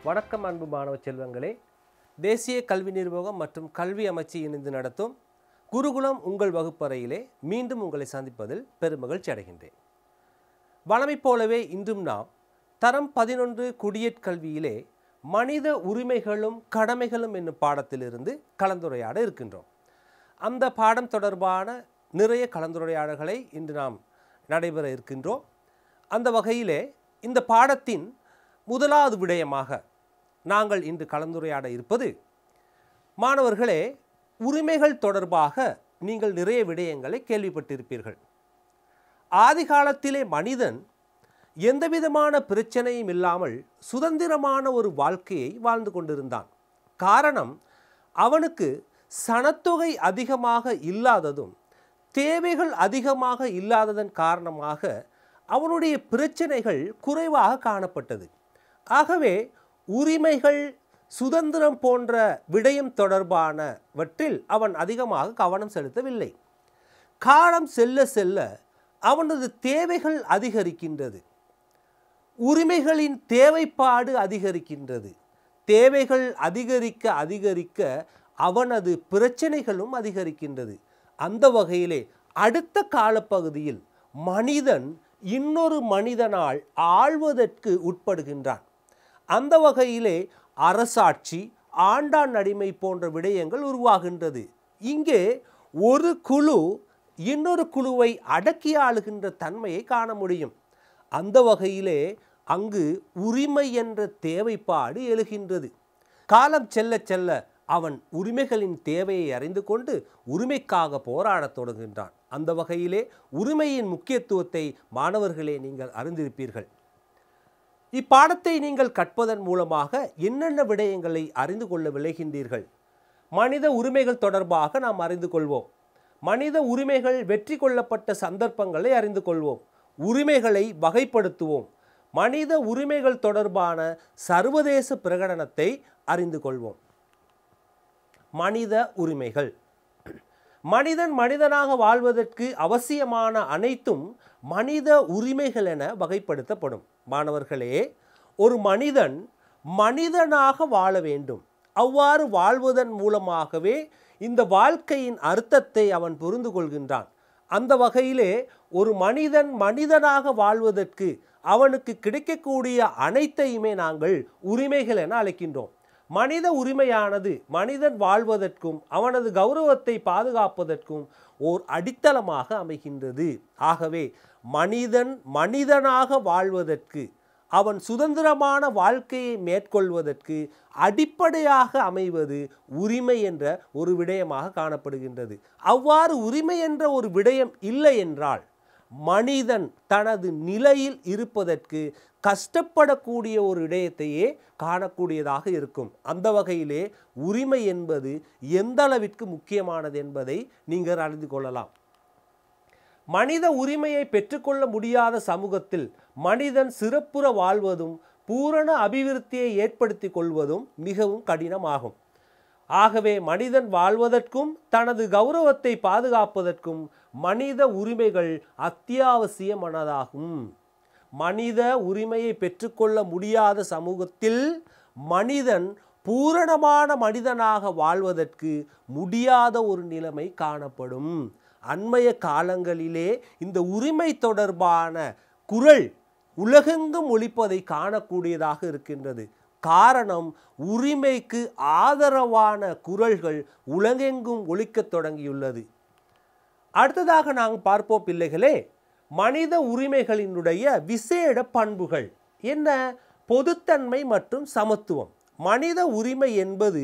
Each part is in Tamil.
வணக்கம் அன்பு மாணவ செல்வங்களே. தேசிய கல்வி நிர்வாகம் மற்றும் கல்வி அமைச்சு இணைந்து நடத்தும் குருகுலம் உங்கள் வகுப்பறையிலே மீண்டும் உங்களை சந்திப்பதில் பெருமகிழ்ச்சி அடைகின்றேன். வழமை போலவே இன்றும் நாம் தரம் 11 குடியேற்கல்வியிலே மனித உரிமைகளும் கடமைகளும் என்னும் பாடத்திலிருந்து கலந்துரையாட இருக்கின்றோம். அந்த பாடம் தொடர்பான நிறைய கலந்துரையாடல்களை இன்று நாம் நடைபெற இருக்கின்றோம். அந்த வகையிலே இந்த பாடத்தின் முதலாவது விடயமாக நாங்கள் இன்று கலந்துரையாட இருப்பது, மாணவர்களே, உரிமைகள் தொடர்பாக நீங்கள் நிறைய விடயங்களை கேள்விப்பட்டிருப்பீர்கள். ஆதி காலத்திலே மனிதன் எந்தவிதமான பிரச்சனையும் இல்லாமல் சுதந்திரமான ஒரு வாழ்க்கையை வாழ்ந்து கொண்டிருந்தான். காரணம், அவனுக்கு சனத்தொகை அதிகமாக இல்லாததும் தேவைகள் அதிகமாக இல்லாததன் காரணமாக அவனுடைய பிரச்சனைகள் குறைவாக காணப்பட்டது. ஆகவே உரிமைகள், சுதந்திரம் போன்ற விடயம் தொடர்பானவற்றில் அவன் அதிகமாக கவனம் செலுத்தவில்லை. காலம் செல்ல செல்ல அவனது தேவைகள் அதிகரிக்கின்றது, உரிமைகளின் தேவைப்பாடு அதிகரிக்கின்றது. தேவைகள் அதிகரிக்க அதிகரிக்க அவனது பிரச்சனைகளும் அதிகரிக்கின்றது. அந்த வகையிலே அடுத்த காலப்பகுதியில் மனிதன் இன்னொரு மனிதனால் ஆள்வதற்கு உட்படுகின்றான். அந்த வகையிலே அரசாட்சி, ஆண்டான் அடிமை போன்ற விடயங்கள் உருவாகின்றது. இங்கே ஒரு குழு இன்னொரு குழுவை அடக்கி ஆளுகின்ற தன்மையை காண முடியும். அந்த வகையிலே அங்கு உரிமை என்ற தேவைப்பாடு எழுகின்றது. காலம் செல்ல செல்ல அவன் உரிமைகளின் தேவையை அறிந்து கொண்டு உரிமைக்காக போராடத் தொடங்குகின்றான். அந்த வகையிலே உரிமையின் முக்கியத்துவத்தை மாணவர்களே நீங்கள் அறிந்திருப்பீர்கள். இப்பாடத்தை நீங்கள் கற்பதன் மூலமாக என்னென்ன விடயங்களை அறிந்து கொள்ள விளைகின்றீர்கள்? மனித உரிமைகள் தொடர்பாக நாம் அறிந்து கொள்வோம். மனித உரிமைகள் வெற்றி கொள்ளப்பட்ட சந்தர்ப்பங்களை அறிந்து கொள்வோம். உரிமைகளை வகைப்படுத்துவோம். மனித உரிமைகள் தொடர்பான சர்வதேச பிரகடனத்தை அறிந்து கொள்வோம். மனித உரிமைகள். மனிதன் மனிதனாக வாழ்வதற்கு அவசியமான அனைத்தும் மனித உரிமைகள் என வகைப்படுத்தப்படும். மாணவர்களே, ஒரு மனிதன் மனிதனாக வாழ வேண்டும். அவ்வாறு வாழ்வதன் மூலமாகவே இந்த வாழ்க்கையின் அர்த்தத்தை அவன் புரிந்து கொள்கின்றான். அந்த வகையிலே ஒரு மனிதன் மனிதனாக வாழ்வதற்கு அவனுக்கு கிடைக்கக்கூடிய அனைத்தையுமே நாங்கள் உரிமைகள் என அழைக்கின்றோம். மனித உரிமையானது மனிதன் வாழ்வதற்கும் அவனது கௌரவத்தை பாதுகாப்பதற்கும் ஓர் அடித்தளமாக அமைகின்றது. ஆகவே மனிதன் மனிதனாக வாழ்வதற்கு, அவன் சுதந்திரமான வாழ்க்கையை மேற்கொள்வதற்கு அடிப்படையாக அமைவது உரிமை என்ற ஒரு விடயமாக காணப்படுகின்றது. அவ்வாறு உரிமை என்ற ஒரு விடயம் இல்லை என்றால் மனிதன் தனது நிலையில் இருப்பதற்கு கஷ்டப்படக்கூடிய ஒரு விடயத்தையே காணக்கூடியதாக இருக்கும். அந்த வகையிலே உரிமை என்பது எந்த அளவிற்கு முக்கியமானது என்பதை நீங்கள் அறிந்து கொள்ளலாம். மனித உரிமையை பெற்றுக்கொள்ள முடியாத சமூகத்தில் மனிதன் சிறப்புற வாழ்வதும் பூரண அபிவிருத்தியை ஏற்படுத்தி கொள்வதும் மிகவும் கடினமாகும். ஆகவே மனிதன் வாழ்வதற்கும் தனது கௌரவத்தை பாதுகாப்பதற்கும் மனித உரிமைகள் அத்தியாவசியமானதாகும். மனித உரிமையை பெற்றுக்கொள்ள முடியாத சமூகத்தில் மனிதன் பூரணமான மனிதனாக வாழ்வதற்கு முடியாத ஒரு நிலைமை காணப்படும். அண்மைய காலங்களிலே இந்த உரிமை தொடர்பான குரல் உலகெங்கும் ஒலிப்பதை காணக்கூடியதாக இருக்கின்றது. காரணம், உரிமைக்கு ஆதரவான குரல்கள் உலகெங்கும் ஒலிக்கத் தொடங்கியுள்ளது. அடுத்ததாக நாங்கள் பார்ப்போம் பிள்ளைகளே, மனித உரிமைகளினுடைய விசேட பண்புகள் என்ன? பொதுத்தன்மை மற்றும் சமத்துவம். மனித உரிமை என்பது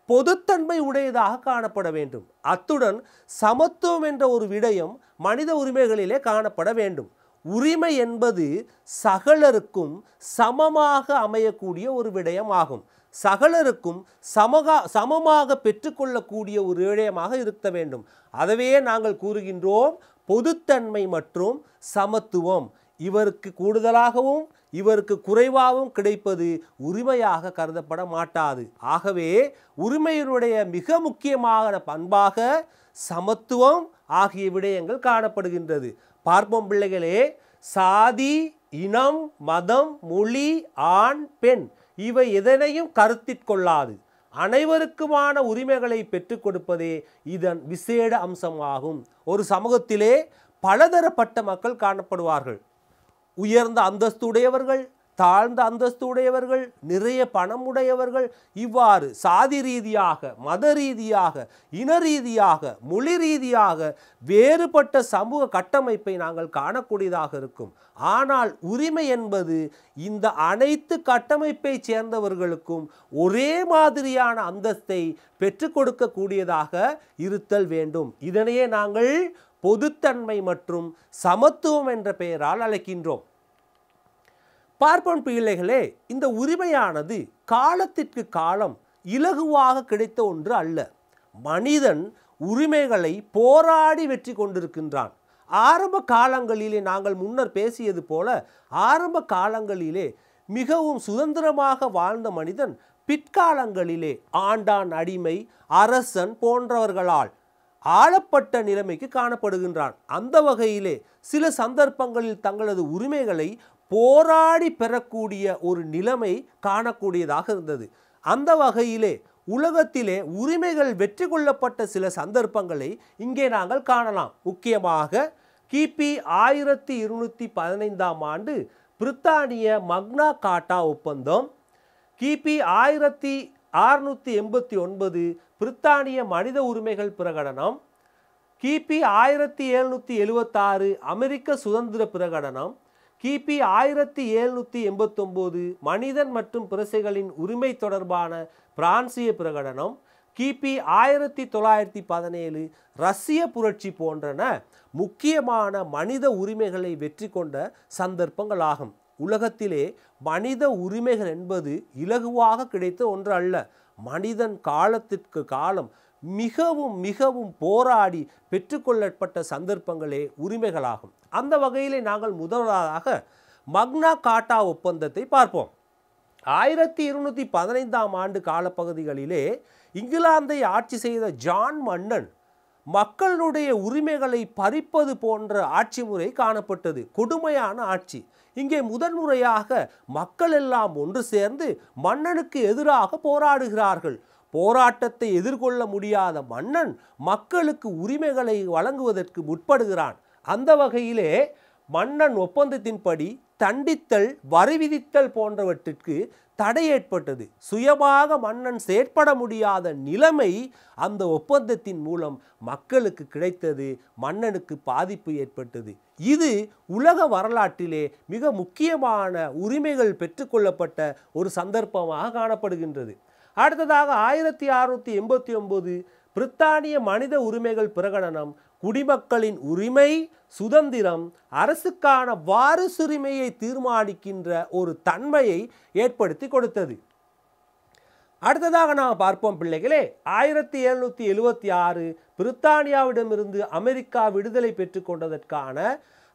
பொதுத்தன்மை உடையதாக காணப்பட வேண்டும். அத்துடன் சமத்துவம் என்ற ஒரு விடயம் மனித உரிமைகளிலே காணப்பட வேண்டும். உரிமை என்பது சகலருக்கும் சமமாக அமையக்கூடிய ஒரு விடயமாகும். சகலருக்கும் சமமாக பெற்றுக்கொள்ளக்கூடிய ஒரு விடயமாக இருக்க வேண்டும். அதவே நாங்கள் கூறுகின்றோம், பொதுத்தன்மை மற்றும் சமத்துவம். இவருக்கு கூடுதலாகவும் இவருக்கு குறைவாகவும் கிடைப்பது உரிமையாக கருதப்பட மாட்டாது. ஆகவே உரிமையினுடைய மிக முக்கியமான பண்பாக சமத்துவம் ஆகிய விடயங்கள் காணப்படுகின்றது. பார்ப்போம் பிள்ளைகளே, சாதி, இனம், மதம், மொழி, ஆண், பெண் இவை எதனையும் கருத்திற்கொள்ளாது அனைவருக்குமான உரிமைகளை பெற்றுக் கொடுப்பதே இதன் விசேட அம்சமாகும். ஒரு சமூகத்திலே பலதரப்பட்ட மக்கள் காணப்படுவார்கள். உயர்ந்த அந்தஸ்துடையவர்கள், தாழ்ந்த அந்தஸ்துடையவர்கள், நிறைய பணம் உடையவர்கள், இவ்வாறு சாதி ரீதியாக, மத ரீதியாக, இன ரீதியாக, மொழி ரீதியாக வேறுபட்ட சமூக கட்டமைப்பை நாங்கள் காணக்கூடியதாக இருக்கும். ஆனால் உரிமை என்பது இந்த அனைத்து கட்டமைப்பை சேர்ந்தவர்களுக்கும் ஒரே மாதிரியான அந்தஸ்தை பெற்றுக் கொடுக்கக்கூடியதாக இருத்தல் வேண்டும். இதனையே நாங்கள் பொதுத்தன்மை மற்றும் சமத்துவம் என்ற பெயரால் அழைக்கின்றோம். பார்ப்போம் பிள்ளைகளே, இந்த உரிமையானது காலத்திற்கு காலம் இலகுவாக கிடைத்த ஒன்று அல்ல. மனிதன் உரிமைகளை போராடி வெற்றி கொண்டிருக்கின்றான். ஆரம்ப காலங்களிலே நாங்கள் முன்னர் பேசியது போல ஆரம்ப காலங்களிலே மிகவும் சுதந்திரமாக வாழ்ந்த மனிதன் பிற்காலங்களிலே ஆண்டான், அடிமை, அரசன் போன்றவர்களால் ஆளப்பட்ட நிலைமைக்கு காணப்படுகின்றான். அந்த வகையிலே சில சந்தர்ப்பங்களில் தங்களது உரிமைகளை போராடி பெறக்கூடிய ஒரு நிலைமை காணக்கூடியதாக இருந்தது. அந்த வகையிலே உலகத்திலே உரிமைகள் வெற்றி கொள்ளப்பட்ட சில சந்தர்ப்பங்களை இங்கே நாங்கள் காணலாம். முக்கியமாக கிபி 1215ஆம் ஆண்டு பிரித்தானிய மக்னா காட்டா ஒப்பந்தம், கிபி 1689 பிரித்தானிய மனித உரிமைகள் பிரகடனம், கிபி 1776 அமெரிக்க சுதந்திர பிரகடனம், கிபி 1789 மனிதன் மற்றும் பிரசைகளின் உரிமை தொடர்பான பிரான்சிய பிரகடனம், கிபி 1917 ரஷ்ய புரட்சி போன்றன முக்கியமான மனித உரிமைகளை வெற்றி கொண்ட சந்தர்ப்பங்களாகும். உலகத்திலே மனித உரிமைகள் என்பது இலகுவாக கிடைத்த ஒன்று அல்ல. மனிதன் காலத்திற்கு காலம் மிகவும் மிகவும் போராடி பெற்றுக்கொள்ளப்பட்ட சந்தர்ப்பங்களே உரிமைகளாகும். அந்த வகையிலே நாங்கள் முதலாவதாக மக்னா காட்டா ஒப்பந்தத்தை பார்ப்போம். 1215ஆம் ஆண்டு காலப்பகுதிகளிலே இங்கிலாந்தை ஆட்சி செய்த ஜான் மன்னன் மக்களுடைய உரிமைகளை பறிப்பது போன்ற ஆட்சி முறை காணப்பட்டது. கொடுமையான ஆட்சி. இங்கே முதன்முறையாக மக்கள் எல்லாம் ஒன்று சேர்ந்து மன்னனுக்கு எதிராக போராடுகிறார்கள். போராட்டத்தை எதிர்கொள்ள முடியாத மன்னன் மக்களுக்கு உரிமைகளை வழங்குவதற்கு முற்படுகிறான். அந்த வகையிலே மன்னன் ஒப்பந்தத்தின்படி தண்டித்தல், வரி விதித்தல் போன்றவற்றிற்கு தடை ஏற்பட்டது. சுயமாக மன்னன் செயற்பட முடியாத நிலைமை அந்த ஒப்பந்தத்தின் மூலம் மக்களுக்கு கிடைத்தது. மன்னனுக்கு பாதிப்பு ஏற்பட்டது. இது உலக வரலாற்றிலே மிக முக்கியமான உரிமைகள் பெற்றுக்கொள்ளப்பட்ட ஒரு சந்தர்ப்பமாக காணப்படுகின்றது. அடுத்ததாக 1689 பிரித்தானிய மனித உரிமைகள் பிரகடனம் குடிமக்களின் உரிமை, சுதந்திரம், அரசுக்கான வாரிசுரிமையை தீர்மானிக்கின்ற ஒரு தன்மையை ஏற்படுத்தி கொடுத்தது. அடுத்ததாக நாம் பார்ப்போம் பிள்ளைகளே, 1776 பிரித்தானியாவிடமிருந்து அமெரிக்கா விடுதலை பெற்றுக்கொண்டதற்கான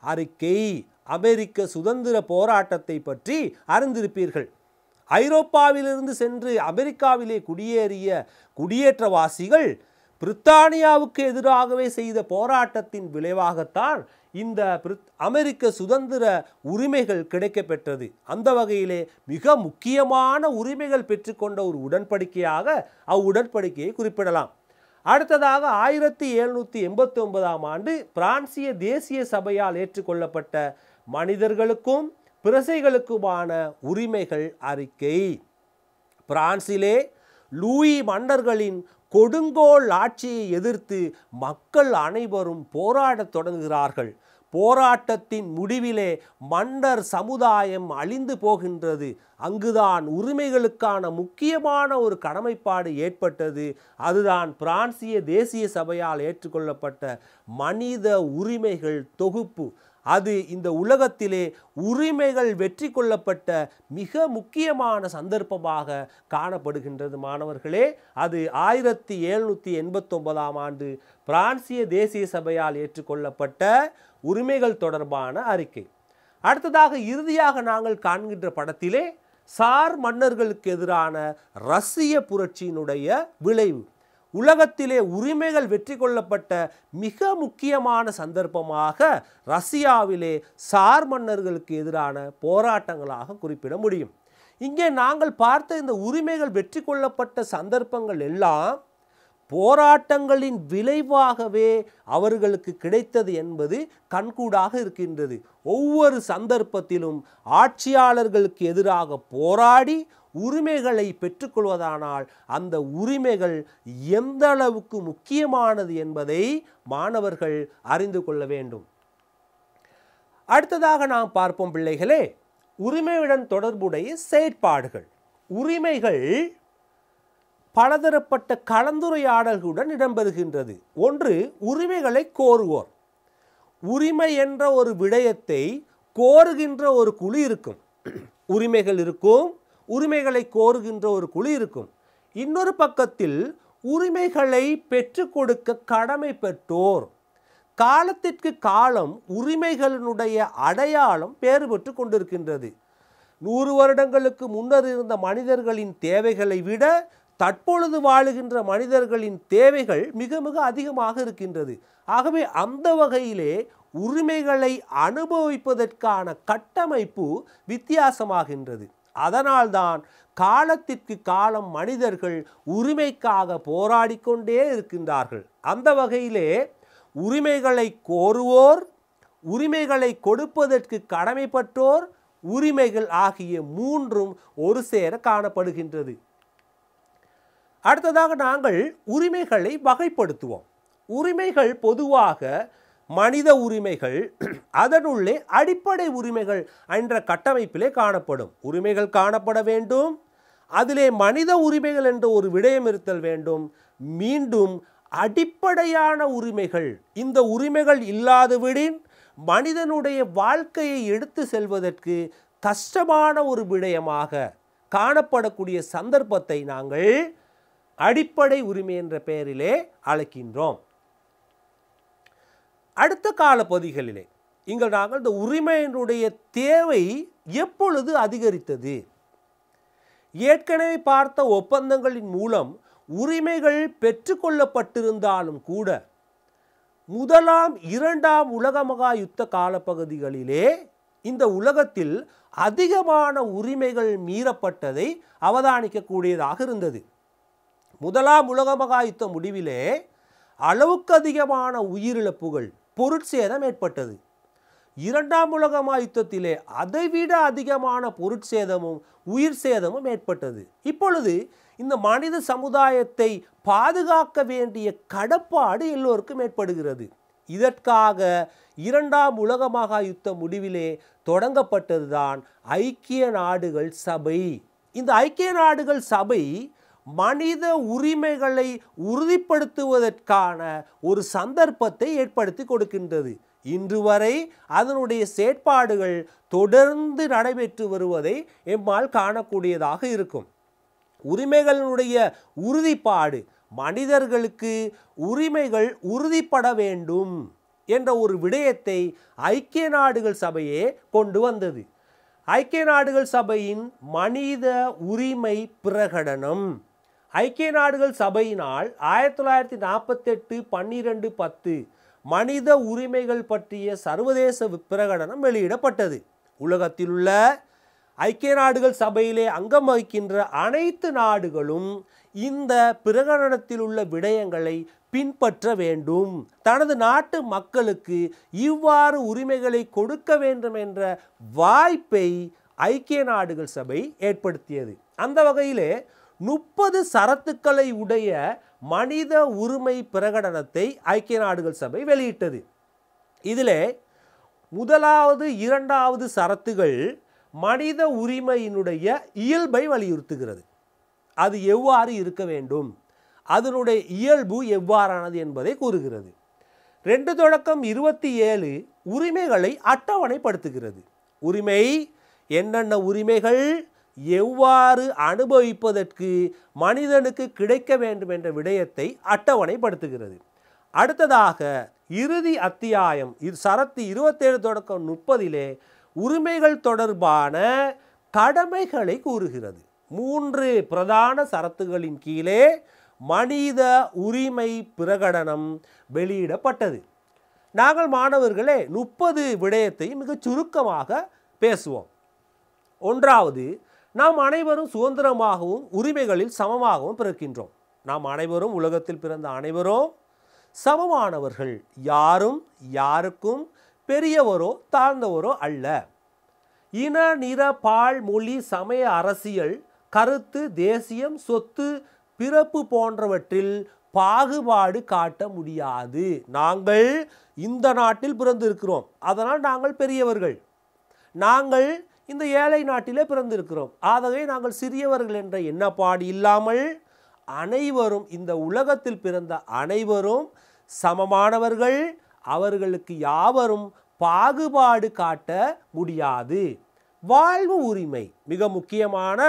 அறிக்கை. அமெரிக்க சுதந்திர போராட்டத்தை பற்றி அறிந்திருப்பீர்கள். ஐரோப்பாவிலிருந்து சென்று அமெரிக்காவிலே குடியேறிய குடியேற்றவாசிகள் பிரித்தானியாவுக்கு எதிராகவே செய்த போராட்டத்தின் விளைவாகத்தான் இந்த அமெரிக்க சுதந்திர உரிமைகள் கிடைக்கப்பெற்றது. அந்த வகையிலே மிக முக்கியமான உரிமைகள் பெற்றுக்கொண்ட ஒரு உடன்படிக்கையாக அவ்வுடன்படிக்கையை குறிப்பிடலாம். அடுத்ததாக 1789ஆம் ஆண்டு பிரான்சிய தேசிய சபையால் ஏற்றுக்கொள்ளப்பட்ட மனிதர்களுக்கும் பிரசைகளுக்குமான உரிமைகள் அறிக்கை. பிரான்சிலே லூயி மன்னர்களின் கொடுங்கோல் ஆட்சியை எதிர்த்து மக்கள் அனைவரும் போராடத் தொடங்குகிறார்கள். போராட்டத்தின் முடிவிலே மன்னர் சமுதாயம் அழிந்து போகின்றது. அங்குதான் உரிமைகளுக்கான முக்கியமான ஒரு கடமைப்பாடு ஏற்பட்டது. அதுதான் பிரான்சிய தேசிய சபையால் ஏற்றுக்கொள்ளப்பட்ட மனித உரிமைகள் தொகுப்பு. அது இந்த உலகத்திலே உரிமைகள் வெற்றி கொள்ளப்பட்ட மிக முக்கியமான சந்தர்ப்பமாக காணப்படுகின்றது. மாணவர்களே, அது 1789ஆம் ஆண்டு பிரான்சிய தேசிய சபையால் ஏற்றுக்கொள்ளப்பட்ட உரிமைகள் தொடர்பான அறிக்கை. அடுத்ததாக இறுதியாக நாங்கள் காண்கின்ற படத்திலே சார் மன்னர்களுக்கு எதிரான ரஷ்ய புரட்சியினுடைய விளைவு. உலகத்திலே உரிமைகள் வெற்றி கொள்ளப்பட்ட மிக முக்கியமான சந்தர்ப்பமாக ரஷ்யாவிலே சார் மன்னர்களுக்கு எதிரான போராட்டங்களாக குறிப்பிட முடியும். இங்கே நாங்கள் பார்த்த இந்த உரிமைகள் வெற்றி கொள்ளப்பட்ட சந்தர்ப்பங்கள் எல்லாம் போராட்டங்களின் விளைவாகவே அவர்களுக்கு கிடைத்தது என்பது கண்கூடாக இருக்கின்றது. ஒவ்வொரு சந்தர்ப்பத்திலும் ஆட்சியாளர்களுக்கு எதிராக போராடி உரிமைகளை பெற்றுக்கொள்வதானால் அந்த உரிமைகள் எந்த அளவுக்கு முக்கியமானது என்பதை மாணவர்கள் அறிந்து கொள்ள வேண்டும். அடுத்ததாக நாம் பார்ப்போம் பிள்ளைகளே, உரிமையுடன் தொடர்புடைய செயற்பாடுகள். உரிமைகள் பலதரப்பட்ட கலந்துரையாடல்களுடன் இடம்பெறுகின்றது. ஒன்று, உரிமைகளை கோருவோர். உரிமை என்ற ஒரு விடயத்தை கோருகின்ற ஒரு குழு இருக்கும். உரிமைகள் இருக்கும், உரிமைகளை கோருகின்ற ஒரு குழு இருக்கும். இன்னொரு பக்கத்தில் உரிமைகளை பெற்றுக் கொடுக்க கடமை பெற்றோர். காலத்திற்கு காலம் உரிமைகளினுடைய அடையாளம் வேறுபட்டு கொண்டிருக்கின்றது. 100 வருடங்களுக்கு முன்னர் இருந்த மனிதர்களின் தேவைகளை விட தற்பொழுது வாழுகின்ற மனிதர்களின் தேவைகள் மிக மிக அதிகமாக இருக்கின்றது. ஆகவே அந்த வகையிலே உரிமைகளை அனுபவிப்பதற்கான கட்டமைப்பு வித்தியாசமாகின்றது. அதனால்தான் காலத்திற்கு காலம் மனிதர்கள் உரிமைக்காக போராடி கொண்டே இருக்கின்றார்கள். அந்த வகையிலே உரிமைகளை கோருவோர், உரிமைகளை கொடுப்பதற்கு கடமைப்பட்டோர், உரிமைகள் ஆகிய மூன்றும் ஒரு சேர காணப்படுகின்றது. அடுத்ததாக நாங்கள் உரிமைகளை வகைப்படுத்துவோம். உரிமைகள் பொதுவாக மனித உரிமைகள், அதனுள்ளே அடிப்படை உரிமைகள் என்ற கட்டமைப்பிலே காணப்படும். உரிமைகள் காணப்பட வேண்டும், அதிலே மனித உரிமைகள் என்ற ஒரு விடயம் இருத்தல் வேண்டும். மீண்டும் அடிப்படையான உரிமைகள், இந்த உரிமைகள் இல்லாதவிடின் மனிதனுடைய வாழ்க்கையை எடுத்து செல்வதற்கு கஷ்டமான ஒரு விடயமாக காணப்படக்கூடிய சந்தர்ப்பத்தை நாங்கள் அடிப்படை உரிமை என்ற பெயரிலே அழைக்கின்றோம். அடுத்த கால பகுதிகளிலே இங்கே நாங்கள் இந்த உரிமையினுடைய தேவை எப்பொழுது அதிகரித்தது? ஏற்கனவே பார்த்த ஒப்பந்தங்களின் மூலம் உரிமைகள் பெற்றுக்கொள்ளப்பட்டிருந்தாலும் கூட முதலாம் இரண்டாம் உலக மகா யுத்த காலப்பகுதிகளிலே இந்த உலகத்தில் அதிகமான உரிமைகள் மீறப்பட்டதை அவதானிக்கக்கூடியதாக இருந்தது. முதலாம் உலக மகா யுத்த முடிவிலே அளவுக்கு அதிகமான உயிரிழப்புகள், பொருட்சேதம் ஏற்பட்டது. இரண்டாம் உலக மகா யுத்தத்திலே அதைவிட அதிகமான பொருட்சேதமும் உயிர் சேதமும் ஏற்பட்டது. இப்பொழுது இந்த மனித சமுதாயத்தை பாதுகாக்க வேண்டிய கடப்பாடு எல்லோருக்கும் ஏற்படுகிறது. இதற்காக இரண்டாம் உலக மகா யுத்த முடிவிலே தொடங்கப்பட்டதுதான் ஐக்கிய நாடுகள் சபை. இந்த ஐக்கிய நாடுகள் சபை மனித உரிமைகளை உறுதிப்படுத்துவதற்கான ஒரு சந்தர்ப்பத்தை ஏற்படுத்தி கொடுக்கின்றது. இன்று வரை அதனுடைய செயற்பாடுகள் தொடர்ந்து நடைபெற்று வருவதை எம்மால் காணக்கூடியதாக இருக்கும். உரிமைகளுடைய உறுதிப்பாடு, மனிதர்களுக்கு உரிமைகள் உறுதிப்பட வேண்டும் என்ற ஒரு விடயத்தை ஐக்கிய நாடுகள் சபையே கொண்டு வந்தது. ஐக்கிய நாடுகள் சபையின் மனித உரிமை பிரகடனம் ஐக்கிய நாடுகள் சபையினால் 1948 12/10 மனித உரிமைகள் பற்றிய சர்வதேச பிரகடனம் வெளியிடப்பட்டது. உலகத்தில் உள்ள ஐக்கிய நாடுகள் சபையிலே அங்கம் வகிக்கின்ற அனைத்து நாடுகளும் இந்த பிரகடனத்தில் உள்ள விடயங்களை பின்பற்ற வேண்டும். தனது நாட்டு மக்களுக்கு இவ்வாறு உரிமைகளை கொடுக்க வேண்டும் என்ற வாய்ப்பை ஐக்கிய நாடுகள் சபை ஏற்படுத்தியது. அந்த வகையிலே 30 சரத்துக்களை உடைய மனித உரிமை பிரகடனத்தை ஐக்கிய நாடுகள் சபை வெளியிட்டது. இதிலே முதலாவது இரண்டாவது சரத்துகள் மனித உரிமையினுடைய இயல்பை வலியுறுத்துகிறது. அது எவ்வாறு இருக்க வேண்டும், அதனுடைய இயல்பு எவ்வாறானது என்பதை கூறுகிறது. 2-27 உரிமைகளை அட்டவணைப்படுத்துகிறது. உரிமை என்னென்ன உரிமைகள் எவ்வாறு அனுபவிப்பதற்கு மனிதனுக்கு கிடைக்க வேண்டும் என்ற விடயத்தை அட்டவணைப்படுத்துகிறது. அடுத்ததாக இறுதி அத்தியாயம் சரத்து 27-30 உரிமைகள் தொடர்பான கடமைகளை கூறுகிறது. 3 பிரதான சரத்துகளின் கீழே மனித உரிமை பிரகடனம் வெளியிடப்பட்டது. நாங்கள் மாணவர்களே 30 விடயத்தை மிக சுருக்கமாக பேசுவோம். ஒன்றாவது, நாம் அனைவரும் சுதந்திரமாகவும் உரிமைகளில் சமமாகவும் பிறக்கின்றோம். நாம் அனைவரும், உலகத்தில் பிறந்த அனைவரும் சமமானவர்கள். யாரும் யாருக்கும் பெரியவரோ தாழ்ந்தவரோ அல்ல. இன, நிற, பால், மொழி, சமய, அரசியல், கருத்து, தேசியம், சொத்து, பிறப்பு போன்றவற்றில் பாகுபாடு காட்ட முடியாது. நாங்கள் இந்த நாட்டில் பிறந்திருக்கிறோம், அதனால் நாங்கள் பெரியவர்கள். நாங்கள் இந்த ஏழை நாட்டிலே பிறந்திருக்கிறோம், ஆகவே நாங்கள் சிறியவர்கள் என்ற எண்ணப்பாடு இல்லாமல் அனைவரும், இந்த உலகத்தில் பிறந்த அனைவரும் சமமானவர்கள். அவர்களுக்கு யாவரும் பாகுபாடு காட்ட முடியாது. வாழ்வு உரிமை, மிக முக்கியமான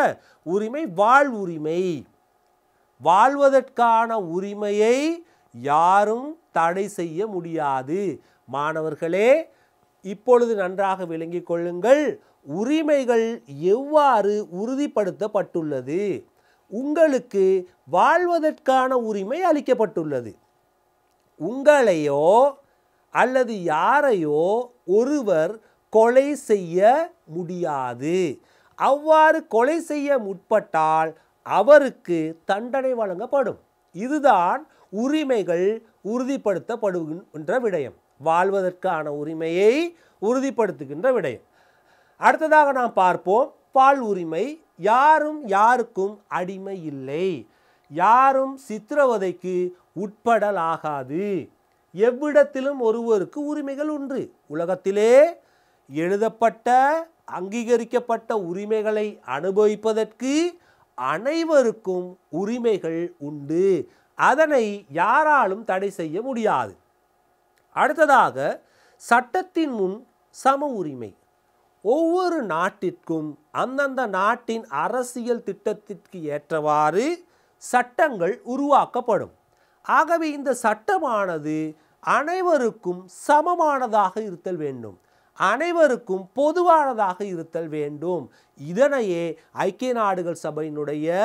உரிமை வாழ்வுரிமை. வாழ்வதற்கான உரிமையை யாரும் தடை செய்ய முடியாது. மாணவர்களே, இப்பொழுது நன்றாக விளங்கிக் கொள்ளுங்கள், உரிமைகள் எவ்வாறு உறுதிப்படுத்தப்பட்டுள்ளது. உங்களுக்கு வாழ்வதற்கான உரிமை அளிக்கப்பட்டுள்ளது. உங்களையோ அல்லது யாரையோ ஒருவர் கொலை செய்ய முடியாது. அவ்வாறு கொலை செய்ய முற்பட்டால் அவருக்கு தண்டனை வழங்கப்படும். இதுதான் உரிமைகள் உறுதிப்படுத்தப்படுகின்ற விடயம், வாழ்வதற்கான உரிமையை உறுதிப்படுத்துகின்ற விடயம். அடுத்ததாக நாம் பார்ப்போம் பால் உரிமை. யாரும் யாருக்கும் அடிமை இல்லை. யாரும் சித்திரவதைக்கு உட்படலாகாது. எவ்விடத்திலும் ஒருவருக்கு உரிமைகள் உண்டு. உலகத்திலே எழுதப்பட்ட அங்கீகரிக்கப்பட்ட உரிமைகளை அனுபவிப்பதற்கு அனைவருக்கும் உரிமைகள் உண்டு. அதனை யாராலும் தடை செய்ய முடியாது. அடுத்ததாக சட்டத்தின் முன் சம உரிமை. ஒவ்வொரு நாட்டிற்கும் அந்தந்த நாட்டின் அரசியல் திட்டத்திற்கு ஏற்றவாறு சட்டங்கள் உருவாக்கப்படும். ஆகவே இந்த சட்டமானது அனைவருக்கும் சமமானதாக இருத்தல் வேண்டும், அனைவருக்கும் பொதுவானதாக இருத்தல் வேண்டும். இதனையே ஐக்கிய நாடுகள் சபையினுடைய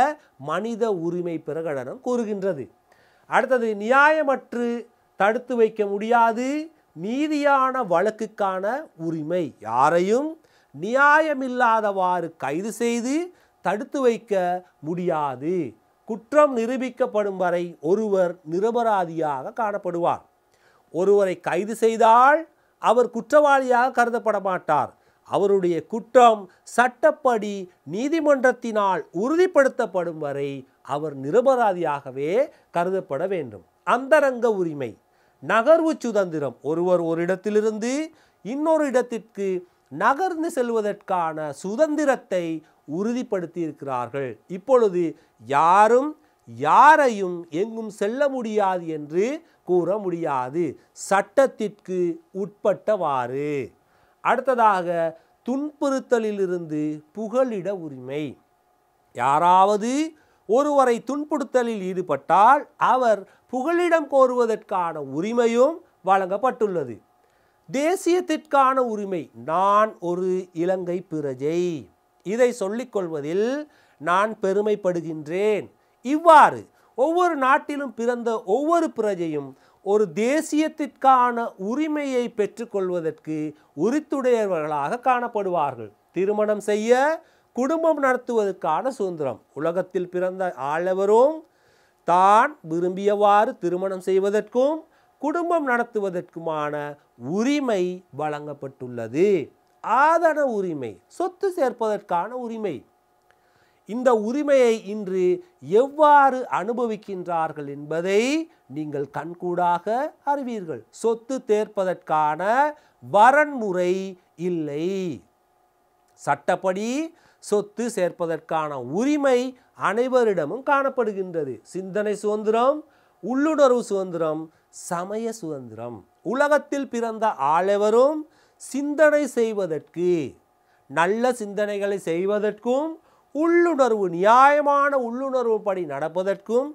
மனித உரிமை பிரகடனம் கூறுகின்றது. அடுத்தது நியாயமற்று தடுத்து வைக்க முடியாது நீதியான வழக்குக்கான உரிமை. யாரையும் நியாயமில்லாதவாறு கைது செய்து தடுத்து வைக்க முடியாது. குற்றம் நிரூபிக்கப்படும் வரை ஒருவர் நிரபராதியாக காணப்படுவார். ஒருவரை கைது செய்தால் அவர் குற்றவாளியாக கருதப்பட மாட்டார். அவருடைய குற்றம் சட்டப்படி நீதிமன்றத்தினால் உறுதிப்படுத்தப்படும் வரை அவர் நிரபராதியாகவே கருதப்பட வேண்டும். அந்தரங்க உரிமை, நகர்வு சுதந்திரம். ஒருவர் ஒரு இடத்திலிருந்து இன்னொரு இடத்திற்கு நகர்ந்து செல்வதற்கான சுதந்திரத்தை உறுதிப்படுத்தி இருக்கிறார்கள். இப்பொழுது யாரும் யாரையும் எங்கும் செல்ல முடியாது என்று கூற முடியாது, சட்டத்திற்கு உட்பட்டவாறு. அடுத்ததாக துன்புறுத்தலிலிருந்து புகலிட உரிமை. யாராவது ஒருவரை துன்புறுத்தலில் ஈடுபட்டால் அவர் புகலிடம் கோருவதற்கான உரிமையும் வழங்கப்பட்டுள்ளது. தேசியத்திற்கான உரிமை. நான் ஒரு இலங்கை பிரஜை, இதை சொல்லிக்கொள்வதில் நான் பெருமைப்படுகின்றேன். இவ்வாறு ஒவ்வொரு நாட்டிலும் பிறந்த ஒவ்வொரு பிரஜையும் ஒரு தேசியத்திற்கான உரிமையை பெற்றுக்கொள்வதற்கு உரித்துடையவர்களாக காணப்படுவார்கள். திருமணம் செய்ய, குடும்பம் நடத்துவதற்கான சுதந்திரம். உலகத்தில் பிறந்த ஆளவரும் தான் விரும்பியவாறு திருமணம் செய்வதற்கும் குடும்பம் நடத்துவதற்குமான உரிமை வழங்கப்பட்டுள்ளது. ஆதன உரிமை, சொத்து சேர்ப்பதற்கான உரிமை. இந்த உரிமையை இன்று எவ்வாறு அனுபவிக்கின்றார்கள் என்பதை நீங்கள் கண்கூடாக அறிவீர்கள். சொத்து சேர்ப்பதற்கான வரன்முறை இல்லை. சட்டப்படி சொத்து சேர்ப்பதற்கான உரிமை அனைவரிடமும் காணப்படுகின்றது. சிந்தனை சுதந்திரம், உள்ளுணர்வு சுதந்திரம், சமய சுதந்திரம். உலகத்தில் பிறந்த ஆளவரும் சிந்தனை செய்வதற்கு, நல்ல சிந்தனைகளை செய்வதற்கும், உள்ளுணர்வு நியாயமான உள்ளுணர்வு படி நடப்பதற்கும்,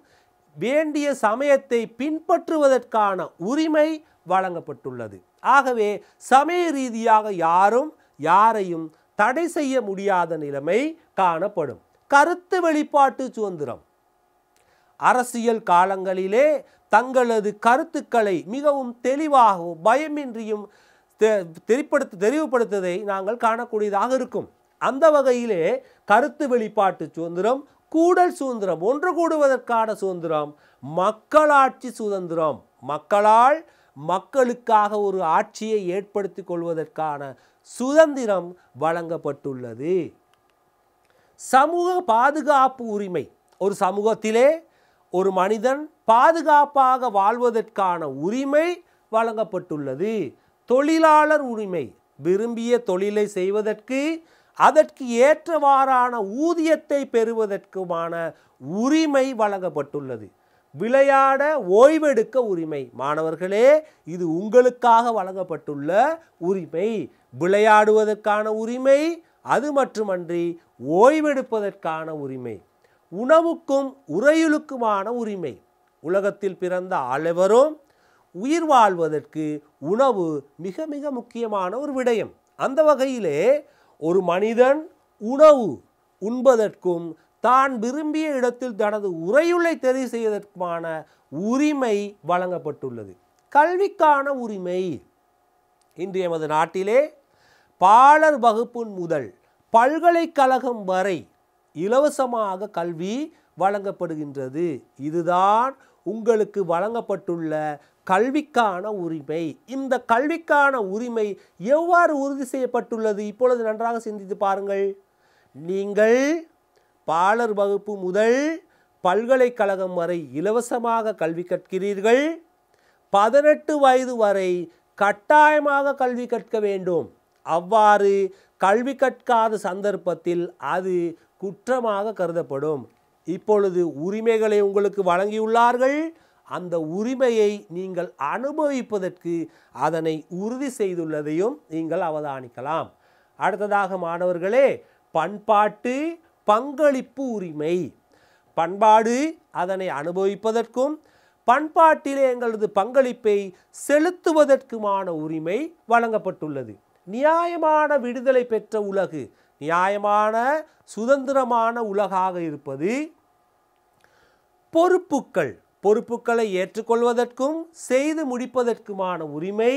வேண்டிய சமயத்தை பின்பற்றுவதற்கான உரிமை வழங்கப்பட்டுள்ளது. ஆகவே சமய ரீதியாக யாரும் யாரையும் தடை செய்ய முடியாத நிலைமை காணப்படும். கருத்து வெளிப்பாட்டு சுதந்திரம். அரசியல் காலங்களிலே தங்களது கருத்துக்களை மிகவும் தெளிவாகவும் பயமின்றியும் தெரிவுபடுத்துவதை நாங்கள் காணக்கூடியதாக இருக்கும். அந்த வகையிலே கருத்து வெளிப்பாட்டு சுதந்திரம், கூடல் சுதந்திரம், ஒன்று கூடுவதற்கான சுதந்திரம், மக்களாட்சி சுதந்திரம், மக்களால் மக்களுக்காக ஒரு ஆட்சியை ஏற்படுத்திக் கொள்வதற்கான சுதந்திரம் வழங்கப்பட்டுள்ளது. சமூக பாதுகாப்பு உரிமை, ஒரு சமூகத்திலே ஒரு மனிதன் பாதுகாப்பாக வாழ்வதற்கான உரிமை வழங்கப்பட்டுள்ளது. தொழிலாளர் உரிமை, விரும்பிய தொழிலை செய்வதற்கு அதற்கு ஏற்றவாறான ஊதியத்தை பெறுவதற்குமான உரிமை வழங்கப்பட்டுள்ளது. விளையாட ஓய்வெடுக்க உரிமை, மாணவர்களே இது உங்களுக்காக வழங்கப்பட்டுள்ள உரிமை. விளையாடுவதற்கான உரிமை, அது மட்டுமன்றி ஓய்வெடுப்பதற்கான உரிமை. உணவுக்கும் உறையுளுக்குமான உரிமை, உலகத்தில் பிறந்த அனைவரும் உயிர் வாழ்வதற்கு உணவு மிக மிக முக்கியமான ஒரு விடயம். அந்த வகையிலே ஒரு மனிதன் உணவு உண்பதற்கும் தான் விரும்பிய இடத்தில் தனது உறையுளை தெரிவு செய்வதற்குமான உரிமை வழங்கப்பட்டுள்ளது. கல்விக்கான உரிமை, இன்று எமது நாட்டிலே பாலர் வகுப்பு முதல் பல்கலைக்கழகம் வரை இலவசமாக கல்வி வழங்கப்படுகின்றது. இதுதான் உங்களுக்கு வழங்கப்பட்டுள்ள கல்விக்கான உரிமை. இந்த கல்விக்கான உரிமை எவ்வாறு உறுதி செய்யப்பட்டுள்ளது? இப்பொழுது நன்றாக சிந்தித்து பாருங்கள். நீங்கள் பாலர் வகுப்பு முதல் பல்கலைக்கழகம் வரை இலவசமாக கல்வி கற்கிறீர்கள். 18 வயது வரை கட்டாயமாக கல்வி கற்க வேண்டும். அவ்வாறு கல்வி கற்காத சந்தர்ப்பத்தில் அது குற்றமாக கருதப்படும். இப்பொழுது உரிமைகளை உங்களுக்கு வழங்கியுள்ளார்கள். அந்த உரிமையை நீங்கள் அனுபவிப்பதற்கு அதனை உறுதி செய்துள்ளதையும் நீங்கள் அவதானிக்கலாம். அடுத்ததாக மாணவர்களே, பண்பாட்டு பங்களிப்பு உரிமை. பண்பாடு அதனை அனுபவிப்பதற்கும் பண்பாட்டிலே எங்களது பங்களிப்பை செலுத்துவதற்குமான உரிமை வழங்கப்பட்டுள்ளது. நியாயமான விடுதலை பெற்ற உலகு, நியாயமான சுதந்திரமான உலகாக இருப்பது. பொறுப்புகள், பொறுப்புகளை ஏற்றுக்கொள்வதற்கும் செய்து முடிப்பதற்குமான உரிமை.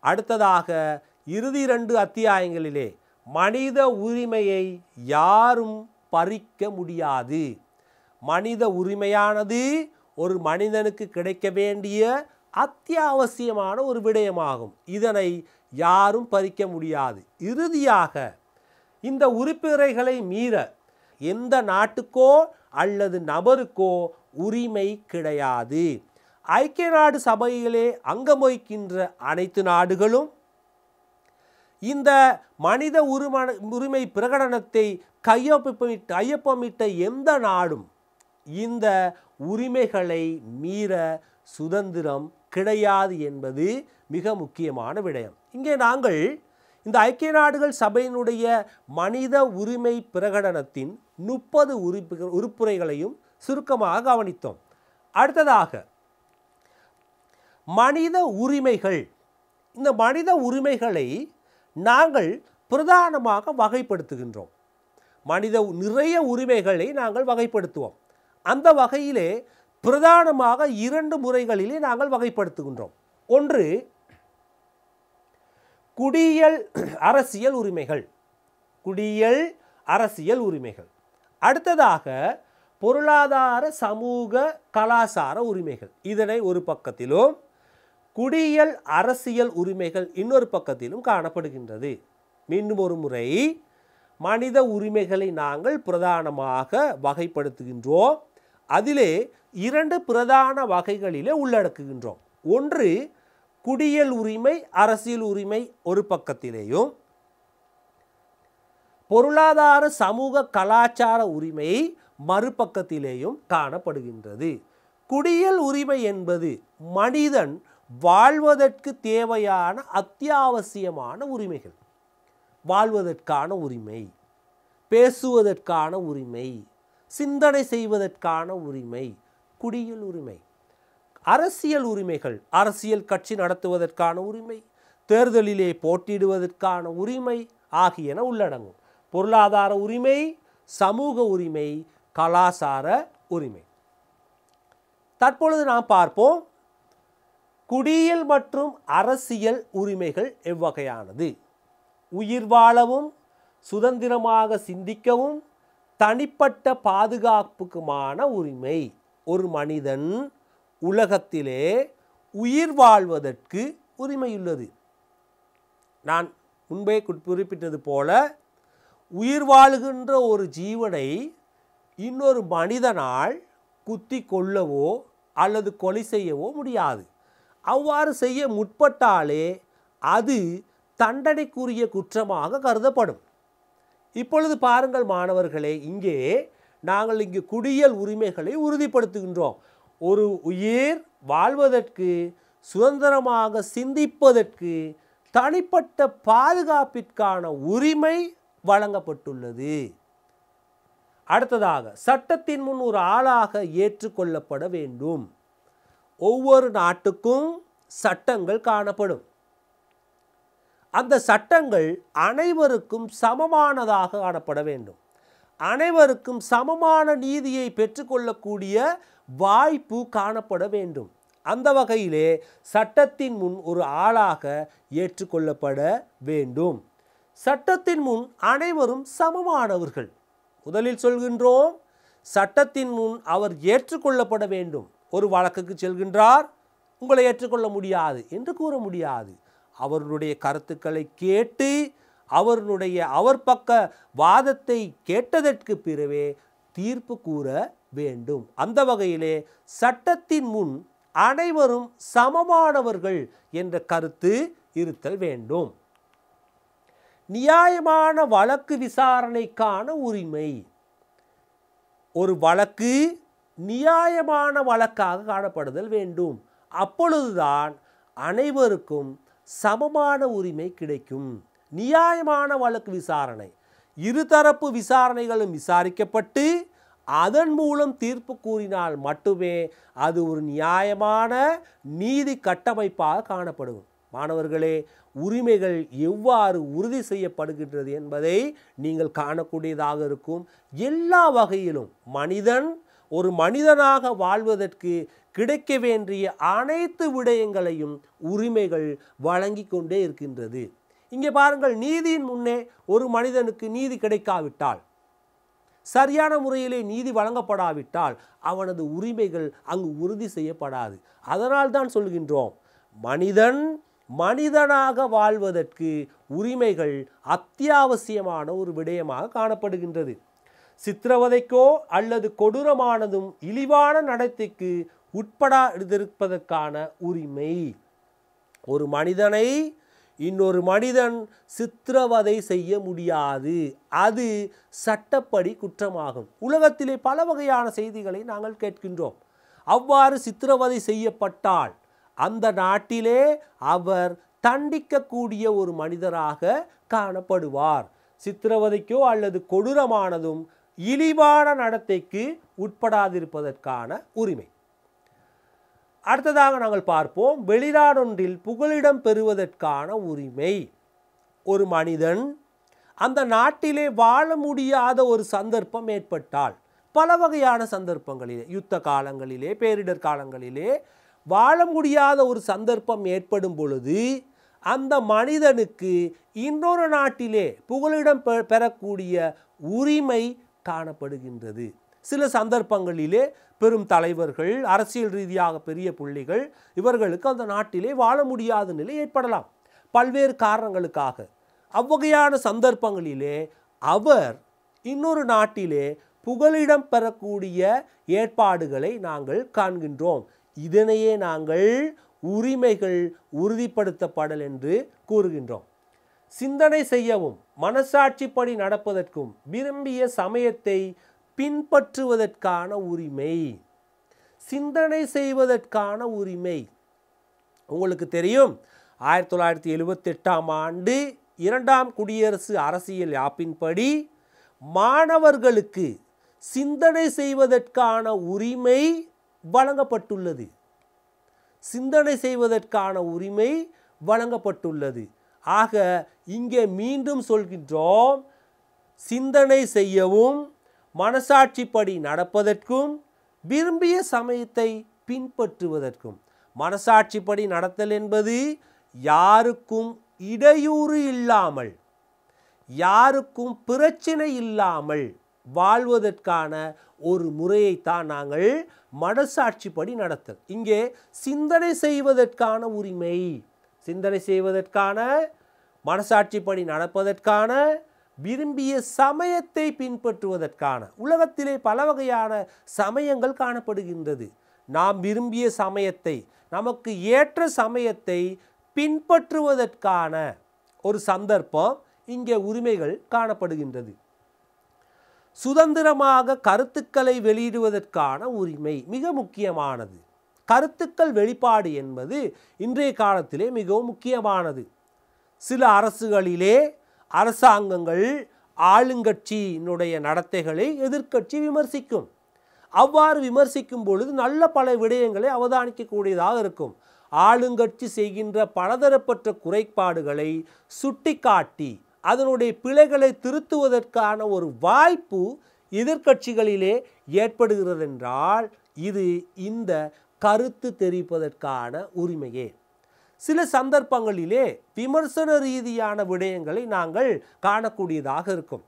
அடுத்ததாக இறுதி 2 அத்தியாயங்களிலே மனித உரிமையை யாரும் பறிக்க முடியாது. மனித உரிமையானது ஒரு மனிதனுக்கு கிடைக்க வேண்டிய அத்தியாவசியமான ஒரு விடயமாகும். இதனை யாரும் பறிக்க முடியாது. இறுதியாக இந்த உரிமைகளை மீற எந்த நாட்டுக்கோ அல்லது நபருக்கோ உரிமை கிடையாது. ஐக்கிய நாடு சபையிலே அங்கம் வகிக்கின்ற அனைத்து நாடுகளும் இந்த மனித உரிமை பிரகடனத்தை கையொப்பமிட்ட எந்த நாடும் இந்த உரிமைகளை மீற சுதந்திரம் கிடையாது என்பது மிக முக்கியமான விடயம். இங்கே நாங்கள் இந்த ஐக்கிய நாடுகள் சபையினுடைய மனித உரிமை பிரகடனத்தின் 30 உறுப்புரைகளையும் சுருக்கமாக கவனித்தோம். அடுத்ததாக மனித உரிமைகள். இந்த மனித உரிமைகளை நாங்கள் பிரதானமாக வகைப்படுத்துகின்றோம். நிறைய உரிமைகளை நாங்கள் வகைப்படுத்துவோம். அந்த வகையிலே பிரதானமாக 2 முறைகளிலே நாங்கள் வகைப்படுத்துகின்றோம். ஒன்று குடியியல் அரசியல் உரிமைகள், குடியியல் அரசியல் உரிமைகள். அடுத்ததாக பொருளாதார சமூக கலாச்சார உரிமைகள். இதனை ஒரு பக்கத்திலும் குடியியல் அரசியல் உரிமைகள் இன்னொரு பக்கத்திலும் காணப்படுகின்றது. மீண்டும் ஒரு முறை, மனித உரிமைகளை நாங்கள் பிரதானமாக வகைப்படுத்துகின்றோம். அதிலே 2 பிரதான வகைகளிலே உள்ளடக்குகின்றோம். ஒன்று குடியியல் உரிமை அரசியல் உரிமை ஒரு பக்கத்திலேயும், பொருளாதார சமூக கலாச்சார உரிமை மறுபக்கத்திலேயும் காணப்படுகின்றது. குடியியல் உரிமை என்பது மனிதன் வாழ்வதற்கு தேவையான அத்தியாவசியமான உரிமைகள். வாழ்வதற்கான உரிமை, பேசுவதற்கான உரிமை, சிந்தனை செய்வதற்கான உரிமை குடியியல் உரிமை. அரசியல் உரிமைகள், அரசியல் கட்சி நடத்துவதற்கான உரிமை, தேர்தலிலே போட்டியிடுவதற்கான உரிமை ஆகியன உள்ளடங்கும். பொருளாதார உரிமை, சமூக உரிமை, கலாச்சார உரிமை. தற்பொழுது நாம் பார்ப்போம் குடியியல் மற்றும் அரசியல் உரிமைகள் எவ்வகையானது. உயிர் வாழவும் சுதந்திரமாக சிந்திக்கவும் தனிப்பட்ட பாதுகாப்புக்குமான உரிமை. ஒரு மனிதன் உலகத்திலே உயிர் வாழ்வதற்கு உரிமையுள்ளது. நான் முன்பே குறிப்பிட்டது போல உயிர் வாழுகின்ற ஒரு ஜீவனை இன்னொரு மனிதனால் குத்தி கொல்லவோ அல்லது கொலை செய்யவோ முடியாது. அவ்வாறு செய்ய முற்பட்டாலே அது தண்டனைக்குரிய குற்றமாக கருதப்படும். இப்பொழுது பாருங்கள் மாணவர்களே, நாங்கள் இங்கு குடியியல் உரிமைகளை உறுதிப்படுத்துகின்றோம். ஒரு உயிர் வாழ்வதற்கு, சுதந்திரமாக சிந்திப்பதற்கு, தனிப்பட்ட பாதுகாப்பிற்கான உரிமை வழங்கப்பட்டுள்ளது. அடுத்ததாக, சட்டத்தின் முன் ஒரு ஆளாக ஏற்றுக்கொள்ளப்பட வேண்டும். ஒவ்வொரு நாட்டுக்கும் சட்டங்கள் காணப்படும். அந்த சட்டங்கள் அனைவருக்கும் சமமானதாக காணப்பட வேண்டும். அனைவருக்கும் சமமான நீதியை பெற்றுக்கொள்ளக்கூடிய வாய்ப்பு காணப்பட வேண்டும். அந்த வகையிலே சட்டத்தின் முன் ஒரு ஆளாக ஏற்றுக்கொள்ளப்பட வேண்டும். சட்டத்தின் முன் அனைவரும் சமமானவர்கள். முதலில் சொல்கின்றோம், சட்டத்தின் முன் அவர் ஏற்றுக்கொள்ளப்பட வேண்டும். ஒரு வழக்குக்கு செல்கின்றார், உங்களை ஏற்றுக்கொள்ள முடியாது என்று கூற முடியாது. அவர்களுடைய கருத்துக்களை கேட்டு அவர் பக்க வாதத்தை கேட்டதற்கு பிறவே தீர்ப்பு கூற வேண்டும். அந்த வகையிலே சட்டத்தின் முன் அனைவரும் சமமானவர்கள் என்ற கருத்து இருத்தல் வேண்டும். நியாயமான வழக்கு விசாரணைக்கான உரிமை. ஒரு வழக்கு நியாயமான வழக்காக காணப்படுதல் வேண்டும். அப்பொழுதுதான் அனைவருக்கும் சமமான உரிமை கிடைக்கும். நியாயமான வழக்கு விசாரணை, இருதரப்பு விசாரணைகளும் விசாரிக்கப்பட்டு அதன் மூலம் தீர்ப்பு கூறினால் மட்டுமே அது ஒரு நியாயமான நீதி கட்டமைப்பாக காணப்படும். மாணவர்களே, உரிமைகள் எவ்வாறு உறுதி செய்யப்படுகின்றது என்பதை நீங்கள் காணக்கூடியதாக இருக்கும். எல்லா வகையிலும் மனிதன் ஒரு மனிதனாக வாழ்வதற்கு கிடைக்க வேண்டிய அனைத்து விடயங்களையும் உரிமைகள் வழங்கி கொண்டே இருக்கின்றது. இங்கே பாருங்கள், நீதியின் முன்னே ஒரு மனிதனுக்கு நீதி கிடைக்காவிட்டால், சரியான முறையிலே நீதி வழங்கப்படாவிட்டால் அவனது உரிமைகள் அங்கு உறுதி செய்யப்படாது. அதனால் தான் சொல்கின்றோம், மனிதனாக வாழ்வதற்கு உரிமைகள் அத்தியாவசியமான ஒரு விடயமாக காணப்படுகின்றது. சித்திரவதைக்கோ அல்லது கொடூரமானதும் இழிவான நடத்தைக்கு உட்படாதிருப்பதற்கான உரிமை. ஒரு மனிதனை இன்னொரு மனிதன் சித்திரவதை செய்ய முடியாது. அது சட்டப்படி குற்றமாகும். உலகத்திலே பல வகையான செய்திகளை நாங்கள் கேட்கின்றோம். அவ்வாறு சித்திரவதை செய்யப்பட்டால் அந்த நாட்டிலே அவர் தண்டிக்கக்கூடிய ஒரு மனிதராக காணப்படுவார். சித்திரவதைக்கோ அல்லது கொடூரமானதும் இழிவான நடத்தைக்கு உட்படாதிருப்பதற்கான உரிமை. அடுத்ததாக நாங்கள் பார்ப்போம், வெளிநாடொன்றில் புகலிடம் பெறுவதற்கான உரிமை. ஒரு மனிதன் அந்த நாட்டிலே வாழ முடியாத ஒரு சந்தர்ப்பம் ஏற்பட்டால், பல வகையான சந்தர்ப்பங்களிலே, யுத்த காலங்களிலே, பேரிடர் காலங்களிலே வாழ முடியாத ஒரு சந்தர்ப்பம் ஏற்படும் பொழுது அந்த மனிதனுக்கு இன்னொரு நாட்டிலே புகலிடம் பெறக்கூடிய உரிமை காணப்படுகின்றது. சில சந்தர்ப்பங்களிலே பெரும் தலைவர்கள், அரசியல் ரீதியாக பெரிய புள்ளிகள், இவர்களுக்கு அந்த நாட்டிலே வாழ முடியாத நிலை ஏற்படலாம் பல்வேறு காரணங்களுக்காக. அவ்வகையான சந்தர்ப்பங்களிலே அவர் இன்னொரு நாட்டிலே புகலிடம் பெறக்கூடிய ஏற்பாடுகளை நாங்கள் காண்கின்றோம். இதனையே நாங்கள் உரிமைகள் உறுதிப்படுத்தப்படல் என்று கூறுகின்றோம். சிந்தனை செய்யவும் மனசாட்சிப்படி நடப்பதற்கும் விரும்பிய சமயத்தை பின்பற்றுவதற்கான உரிமை. சிந்தனை செய்வதற்கான உரிமை. உங்களுக்கு தெரியும், 1978ஆம் ஆண்டு 2ஆம் குடியரசு அரசியல் யாப்பின்படி மாணவர்களுக்கு சிந்தனை செய்வதற்கான உரிமை வழங்கப்பட்டுள்ளது. சிந்தனை செய்வதற்கான உரிமை வழங்கப்பட்டுள்ளது. ஆக இங்கே மீண்டும் சொல்கின்றோம், சிந்தனை செய்யவும் மனசாட்சிப்படி நடப்பதற்கும் விரும்பிய சமயத்தை பின்பற்றுவதற்கும். மனசாட்சிப்படி நடத்தல் என்பது யாருக்கும் இடையூறு இல்லாமல், யாருக்கும் பிரச்சனை இல்லாமல் வாழ்வதற்கான ஒரு முறையைத்தான் நாங்கள் மனசாட்சிப்படி நடத்தல். இங்கே சிந்தனை செய்வதற்கான உரிமை, சிந்தனை செய்வதற்கான, மனசாட்சிப்படி நடப்பதற்கான, விரும்பிய சமயத்தை பின்பற்றுவதற்கான. உலகத்திலே பல வகையான சமயங்கள் காணப்படுகின்றது. நாம் விரும்பிய சமயத்தை, நமக்கு ஏற்ற சமயத்தை பின்பற்றுவதற்கான ஒரு சந்தர்ப்பம் இங்கே உரிமைகள் காணப்படுகின்றது. சுதந்திரமாக கருத்துக்களை வெளியிடுவதற்கான உரிமை மிக முக்கியமானது. கருத்துக்கள் வெளிப்பாடு என்பது இன்றைய காலத்திலே மிகவும் முக்கியமானது. சில அரசுகளிலே அரசாங்கங்கள் ஆளுங்கட்சியினுடைய நடத்தைகளை எதிர்க்கட்சி விமர்சிக்கும். அவ்வாறு விமர்சிக்கும் பொழுது நல்ல பல விடயங்களை அவதானிக்கக்கூடியதாக இருக்கும். ஆளுங்கட்சி செய்கின்ற பலதரப்பட்ட குறைபாடுகளை சுட்டிக்காட்டி அதனுடைய பிழைகளை திருத்துவதற்கான ஒரு வாய்ப்பு எதிர்க்கட்சிகளிலே ஏற்படுகிறது என்றால் இது இந்த கருத்து தெரிவிப்பதற்கான உரிமையே. சில சந்தர்ப்பங்களிலே விமர்சன ரீதியான விடயங்களை நாங்கள் காணக்கூடியதாக இருக்கும்.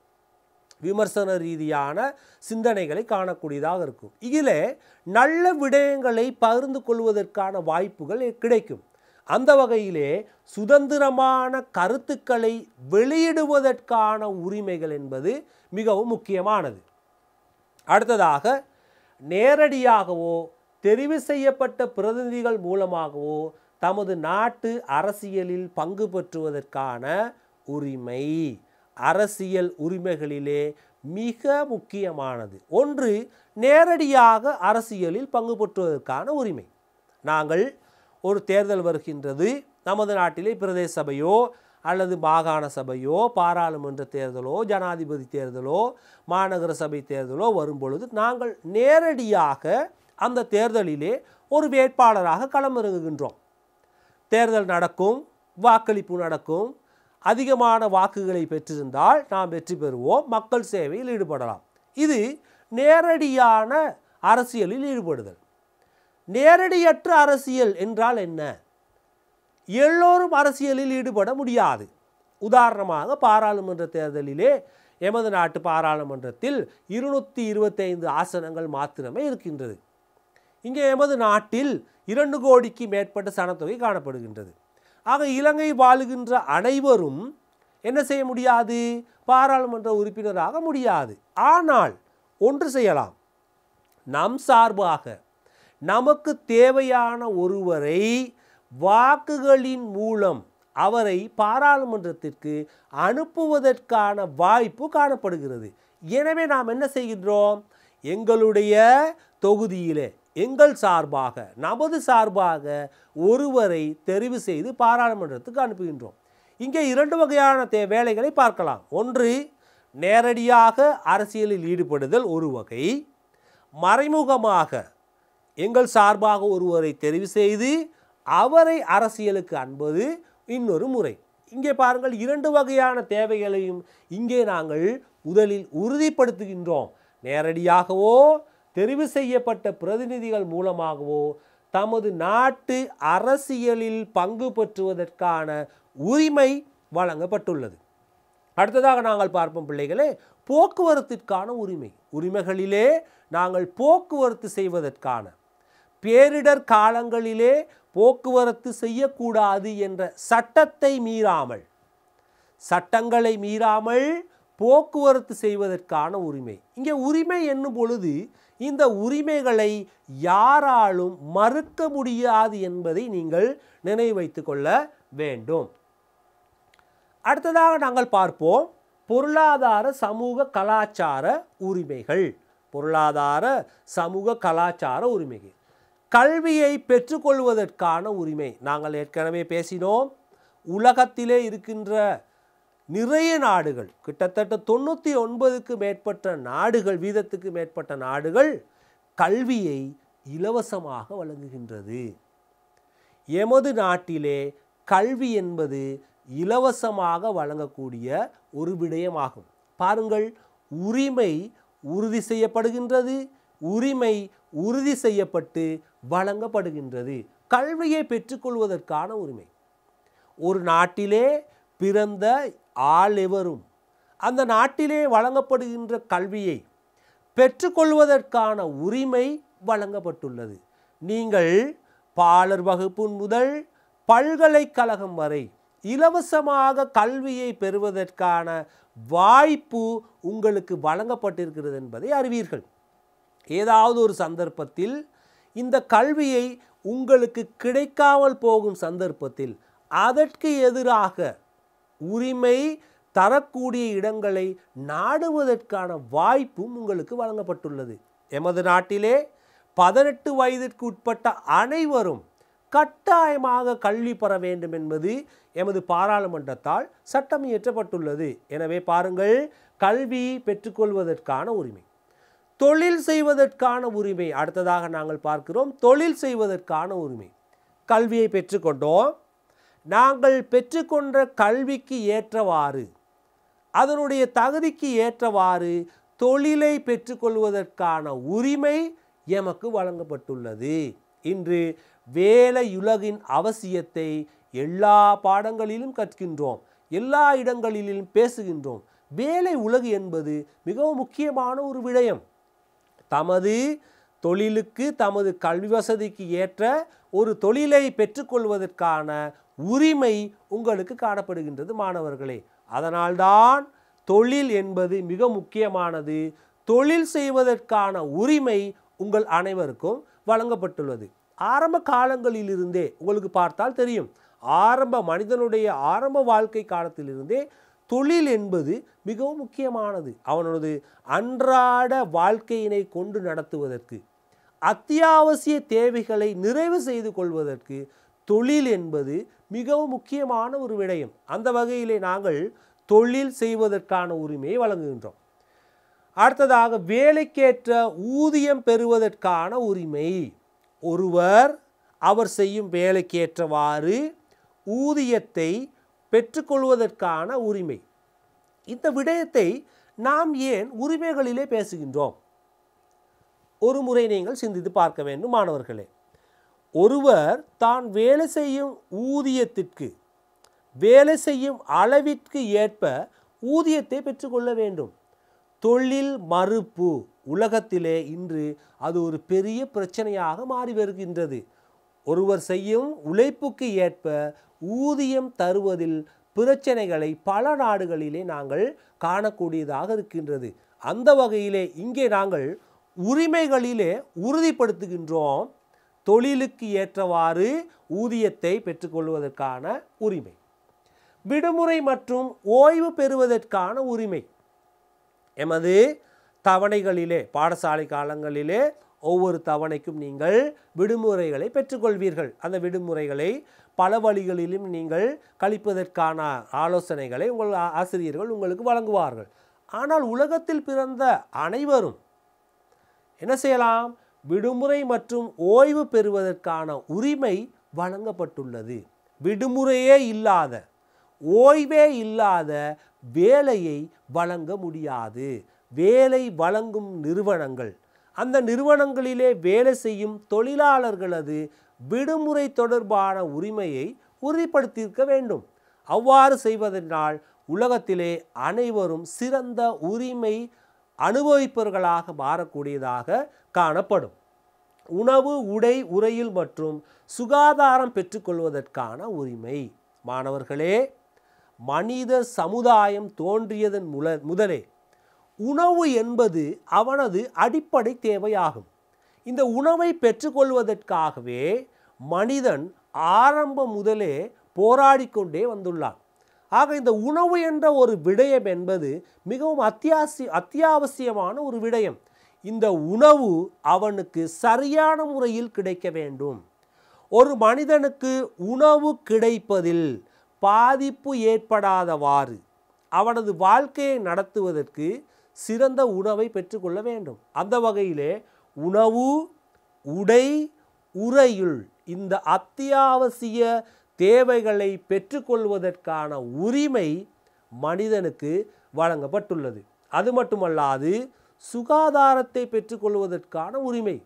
விமர்சன ரீதியான சிந்தனைகளை காணக்கூடியதாக இருக்கும். இதிலே நல்ல விடயங்களை பகிர்ந்து கொள்வதற்கான வாய்ப்புகள் கிடைக்கும். அந்த வகையிலே சுதந்திரமான கருத்துக்களை வெளியிடுவதற்கான உரிமைகள் என்பது மிகவும் முக்கியமானது. அடுத்ததாக, நேரடியாகவோ தெரிவு செய்யப்பட்ட பிரதிநிதிகள் மூலமாகவோ தமது நாட்டு அரசியலில் பங்கு பெற்றுவதற்கான உரிமை அரசியல் உரிமைகளிலே மிக முக்கியமானது. ஒன்று, நேரடியாக அரசியலில் பங்கு பெற்றுவதற்கான உரிமை. நாங்கள் ஒரு தேர்தல் வருகின்றது, நமது நாட்டிலே பிரதேச சபையோ அல்லது மாகாண சபையோ பாராளுமன்ற தேர்தலோ ஜனாதிபதி தேர்தலோ மாநகர சபை தேர்தலோ வரும்பொழுது நாங்கள் நேரடியாக அந்த தேர்தலிலே ஒரு வேட்பாளராக களமிறங்குகின்றோம். தேர்தல் நடக்கும், வாக்களிப்பு நடக்கும். அதிகமான வாக்குகளை பெற்றிருந்தால் நாம் வெற்றி பெறுவோம், மக்கள் சேவையில் ஈடுபடலாம். இது நேரடியான அரசியலில் ஈடுபடுதல். நேரடியற்ற அரசியல் என்றால் என்ன? எல்லோரும் அரசியலில் ஈடுபட முடியாது. உதாரணமாக, பாராளுமன்ற தேர்தலிலே எமது நாட்டு பாராளுமன்றத்தில் 225 ஆசனங்கள் மாத்திரமே இருக்கின்றது. இங்கே எமது நாட்டில் 2 கோடிக்கு மேற்பட்ட சனத்தொகை காணப்படுகின்றது. ஆக இலங்கை வாழுகின்ற அனைவரும் என்ன செய்ய முடியாது? பாராளுமன்ற உறுப்பினராக முடியாது. ஆனால் ஒன்று செய்யலாம், நம் சார்பாக நமக்கு தேவையான ஒருவரை வாக்குகளின் மூலம் அவரை பாராளுமன்றத்திற்கு அனுப்புவதற்கான வாய்ப்பு காணப்படுகிறது. எனவே நாம் என்ன செய்கின்றோம்? எங்களுடைய தொகுதியிலே எங்கள் சார்பாக, நமது சார்பாக ஒருவரை தெரிவு செய்து பாராளுமன்றத்துக்கு அனுப்புகின்றோம். இங்கே 2 வகையான வேலைகளை பார்க்கலாம். ஒன்று, நேரடியாக அரசியலில் ஈடுபடுதல் ஒரு வகை. மறைமுகமாக எங்கள் சார்பாக ஒருவரை தெரிவு செய்து அவரை அரசியலுக்கு அனுப்புவது இன்னொரு முறை. இங்கே பாருங்கள், 2 வகையான தேவைகளையும் இங்கே நாங்கள் முதலில் உறுதிப்படுத்துகின்றோம். நேரடியாகவோ தெரிவு செய்யப்பட்ட பிரதிநிதிகள் மூலமாகவோ தமது நாட்டு அரசியலில் பங்கு பெற்றுவதற்கான உரிமை வழங்கப்பட்டுள்ளது. அடுத்ததாக நாங்கள் பார்ப்போம் பிள்ளைகளே, போக்குவரத்திற்கான உரிமை. உரிமைகளிலே நாங்கள் போக்குவரத்து செய்வதற்கான, பேரிடர் காலங்களிலே போக்குவரத்து செய்யக்கூடாது என்ற சட்டத்தை மீறாமல், சட்டங்களை மீறாமல் போக்குவரத்து செய்வதற்கான உரிமை. இங்கே உரிமை என்னும் பொழுது இந்த உரிமைகளை யாராலும் மறுக்க முடியாது என்பதை நீங்கள் நினைவு வைத்துக் கொள்ள வேண்டும். அடுத்ததாக நாங்கள் பார்ப்போம் பொருளாதார சமூக கலாச்சார உரிமைகள். பொருளாதார சமூக கலாச்சார உரிமைகள். கல்வியை பெற்றுக்கொள்வதற்கான உரிமை. நாங்கள் ஏற்கனவே பேசினோம். உலகத்திலே இருக்கின்ற நிறைய நாடுகள், கிட்டத்தட்ட 99க்கு மேற்பட்ட நாடுகள், வீதத்துக்கு மேற்பட்ட நாடுகள் கல்வியை இலவசமாக வழங்குகின்றது. எமது நாட்டிலே கல்வி என்பது இலவசமாக வழங்கக்கூடிய ஒரு விடயமாகும். பாருங்கள், உரிமை உறுதி செய்யப்படுகின்றது, உரிமை உறுதி செய்யப்பட்டு வழங்கப்படுகின்றது. கல்வியை பெற்றுக்கொள்வதற்கான உரிமை. ஒரு நாட்டிலே பிறந்த ஆள் எவரும் அந்த நாட்டிலே வழங்கப்படுகின்ற கல்வியை பெற்றுக்கொள்வதற்கான உரிமை வழங்கப்பட்டுள்ளது. நீங்கள் பாலர் வகுப்பு முதல் பல்கலைக்கழகம் வரை இலவசமாக கல்வியை பெறுவதற்கான வாய்ப்பு உங்களுக்கு வழங்கப்பட்டிருக்கிறது என்பதை அறிவீர்கள். ஏதாவது ஒரு சந்தர்ப்பத்தில் இந்த கல்வியை உங்களுக்கு கிடைக்காமல் போகும் சந்தர்ப்பத்தில் அதற்கு எதிராக உரிமை தரக்கூடிய இடங்களை நாடுவதற்கான வாய்ப்பும் உங்களுக்கு வழங்கப்பட்டுள்ளது. எமது நாட்டிலே 18 வயதிற்கு உட்பட்ட அனைவரும் கட்டாயமாக கல்வி பெற வேண்டும் என்பது எமது பாராளுமன்றத்தால் சட்டம் இயற்றப்பட்டுள்ளது. எனவே பாருங்கள், கல்வி பெற்றுக்கொள்வதற்கான உரிமை, தொழில் செய்வதற்கான உரிமை. அடுத்ததாக நாங்கள் பார்க்கிறோம் தொழில் செய்வதற்கான உரிமை. கல்வியை பெற்றுக்கொண்டோம், நாங்கள் பெற்றுக்கொண்ட கல்விக்கு ஏற்றவாறு அதனுடைய தகுதிக்கு ஏற்றவாறு தொழிலை பெற்றுக்கொள்வதற்கான உரிமை எமக்கு வழங்கப்பட்டுள்ளது. இன்று வேலையுலகின் அவசியத்தை எல்லா பாடங்களிலும் கற்கின்றோம், எல்லா இடங்களிலும் பேசுகின்றோம். வேலை உலகு என்பது மிகவும் முக்கியமான ஒரு விடயம். தமது தொழிலுக்கு தமது கல்வி வசதிக்கு ஏற்ற ஒரு தொழிலை பெற்றுக்கொள்வதற்கான உரிமை உங்களுக்கு காணப்படுகின்றது மாணவர்களே. அதனால்தான் தொழில் என்பது மிக முக்கியமானது. தொழில் செய்வதற்கான உரிமை உங்கள் அனைவருக்கும் வழங்கப்பட்டுள்ளது. ஆரம்ப காலங்களிலிருந்தே உங்களுக்கு பார்த்தால் தெரியும், மனிதனுடைய ஆரம்ப வாழ்க்கை காலத்திலிருந்தே தொழில் என்பது மிகவும் முக்கியமானது. அவனது அன்றாட வாழ்க்கையினை கொண்டு நடத்துவதற்கு, அத்தியாவசிய தேவைகளை நிறைவு செய்து கொள்வதற்கு தொழில் என்பது மிகவும் முக்கியமான ஒரு விடயம். அந்த வகையிலே நாங்கள் தொழில் செய்வதற்கான உரிமையை வழங்குகின்றோம். அடுத்ததாக வேலைக்கேற்ற ஊதியம் பெறுவதற்கான உரிமை. ஒருவர் அவர் செய்யும் வேலைக்கேற்றவாறு ஊதியத்தை பெற்றுக்கொள்வதற்கான உரிமை. இந்த விடயத்தை நாம் ஏன் உரிமைகளிலே பேசுகின்றோம்? ஒரு முறை நீங்கள் சிந்தித்து பார்க்க வேண்டும் மாணவர்களே. ஒருவர் தான் வேலை செய்யும் ஊதியத்திற்கு, வேலை செய்யும் அளவிற்கு ஏற்ப ஊதியத்தை பெற்றுக்கொள்ள வேண்டும். தொழில் மறுப்பு உலகத்திலே இன்று அது ஒரு பெரிய பிரச்சனையாக மாறி வருகின்றது. ஒருவர் செய்யும் உழைப்புக்கு ஏற்ப ஊதியம் தருவதில் பிரச்சனைகளை பல நாடுகளிலே நாங்கள் காணக்கூடியதாக இருக்கின்றது. அந்த வகையிலே இங்கே நாங்கள் உரிமைகளிலே உறுதிப்படுத்துகின்றோம் தொழிலுக்கு ஏற்றவாறு ஊதியத்தை பெற்றுக்கொள்வதற்கான உரிமை. விடுமுறை மற்றும் ஓய்வு பெறுவதற்கான உரிமை. எமது தவணைகளிலே, பாடசாலை காலங்களிலே ஒவ்வொரு தவணைக்கும் நீங்கள் விடுமுறைகளை பெற்றுக்கொள்வீர்கள். அந்த விடுமுறைகளை பல வழிகளிலும் நீங்கள் கழிப்பதற்கான ஆலோசனைகளை உங்கள் ஆசிரியர்கள் உங்களுக்கு வழங்குவார்கள். ஆனால் உலகத்தில் பிறந்த அனைவரும் என்ன செய்யலாம்? விடுமுறை மற்றும் ஓய்வு பெறுவதற்கான உரிமை வழங்கப்பட்டுள்ளது. விடுமுறையே இல்லாத, ஓய்வே இல்லாத வேலையை வழங்க முடியாது. வேலை வழங்கும் நிறுவனங்கள், அந்த நிறுவனங்களிலே வேலை செய்யும் தொழிலாளர்களது விடுமுறை தொடர்பான உரிமையை உறுதிப்படுத்தியிருக்க வேண்டும். அவ்வாறு செய்வதனால் உலகத்திலே அனைவரும் சிறந்த உரிமை அனுபவிப்பவர்களாக மாறக்கூடியதாக காணப்படும். உணவு, உடை, உறையில் மற்றும் சுகாதாரம் பெற்றுக்கொள்வதற்கான உரிமை. மாணவர்களே, மனித சமுதாயம் தோன்றியதன் முதலே உணவு என்பது அவனது அடிப்படை தேவையாகும். இந்த உணவை பெற்றுக்கொள்வதற்காகவே மனிதன் ஆரம்பம் முதலே போராடி கொண்டே வந்துள்ளான். ஆக இந்த உணவு என்ற ஒரு விடயம் என்பது மிகவும் அத்தியாவசியமான ஒரு விடயம். இந்த உணவு அவனுக்கு சரியான முறையில் கிடைக்க வேண்டும். ஒரு மனிதனுக்கு உணவு கிடைப்பதில் பாதிப்பு ஏற்படாதவாறு அவனது வாழ்க்கையை நடத்துவதற்கு சிறந்த உணவை பெற்றுக்கொள்ள வேண்டும். அந்த வகையிலே உணவு, உடை, உறையுள் இந்த அத்தியாவசிய தேவைகளை பெற்றுக்கொள்வதற்கான உரிமை மனிதனுக்கு வழங்கப்பட்டுள்ளது. அது மட்டுமல்லாது சுகாதாரத்தை பெற்றுக்கொள்வதற்கான உரிமை.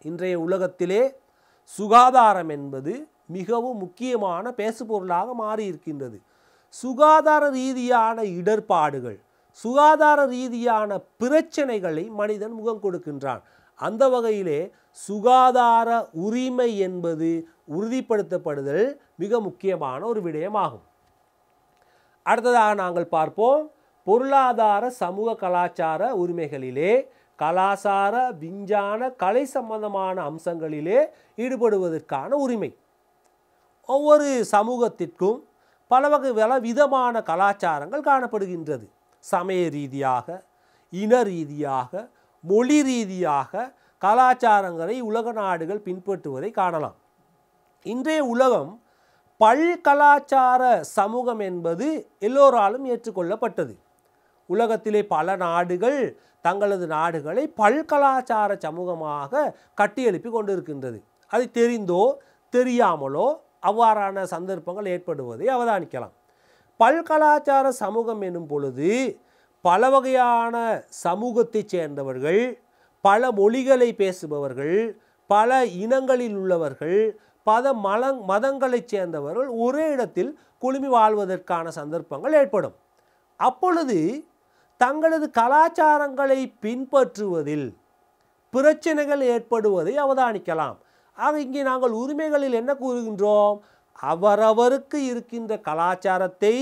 இன்றைய உலகத்திலே சுகாதாரம் என்பது மிகவும் முக்கியமான பேசுபொருளாக மாறி இருக்கின்றது. சுகாதார ரீதியான இடர்பாடுகள், சுகாதார ரீதியான பிரச்சனைகளை மனிதன் முகம் கொடுக்கின்றான். அந்த வகையிலே சுகாதார உரிமை என்பது உறுதிப்படுத்தப்படுதல் மிக முக்கியமான ஒரு விடயமாகும். அடுத்ததாக நாங்கள் பார்ப்போம், பொருளாதார சமூக கலாச்சார உரிமைகளிலே கலாசார விஞ்ஞான கலை சம்பந்தமான அம்சங்களிலே ஈடுபடுவதற்கான உரிமை. ஒவ்வொரு சமூகத்திற்கும் பல வகை விதமான கலாச்சாரங்கள் காணப்படுகின்றது. சமய ரீதியாக, இன ரீதியாக, மொழி ரீதியாக கலாச்சாரங்களை உலக நாடுகள் பின்பற்றுவதை காணலாம். இன்றைய உலகம் பல்கலாச்சார சமூகம் என்பது எல்லோராலும் ஏற்றுக்கொள்ளப்பட்டது. உலகத்திலே பல நாடுகள் தங்களது நாடுகளை பல்கலாச்சார சமூகமாக கட்டியெழுப்பி கொண்டிருக்கின்றது. அது தெரிந்தோ தெரியாமலோ அவ்வாறான சந்தர்ப்பங்கள் ஏற்படுவதை அவதானிக்கலாம். பல்கலாச்சார சமூகம் எனும் பொழுது பல வகையான சமூகத்தைச் சேர்ந்தவர்கள், பல மொழிகளை பேசுபவர்கள், பல இனங்களில் உள்ளவர்கள், பல மதங்களைச் சேர்ந்தவர்கள் ஒரே இடத்தில் குழுமி வாழ்வதற்கான சந்தர்ப்பங்கள் ஏற்படும். அப்பொழுது தங்களது கலாச்சாரங்களை பின்பற்றுவதில் பிரச்சனைகள் ஏற்படுவதை அவதானிக்கலாம். ஆக இங்கே நாங்கள் உரிமைகளில் என்ன கூறுகின்றோம்? அவரவருக்கு இருக்கின்ற கலாச்சாரத்தை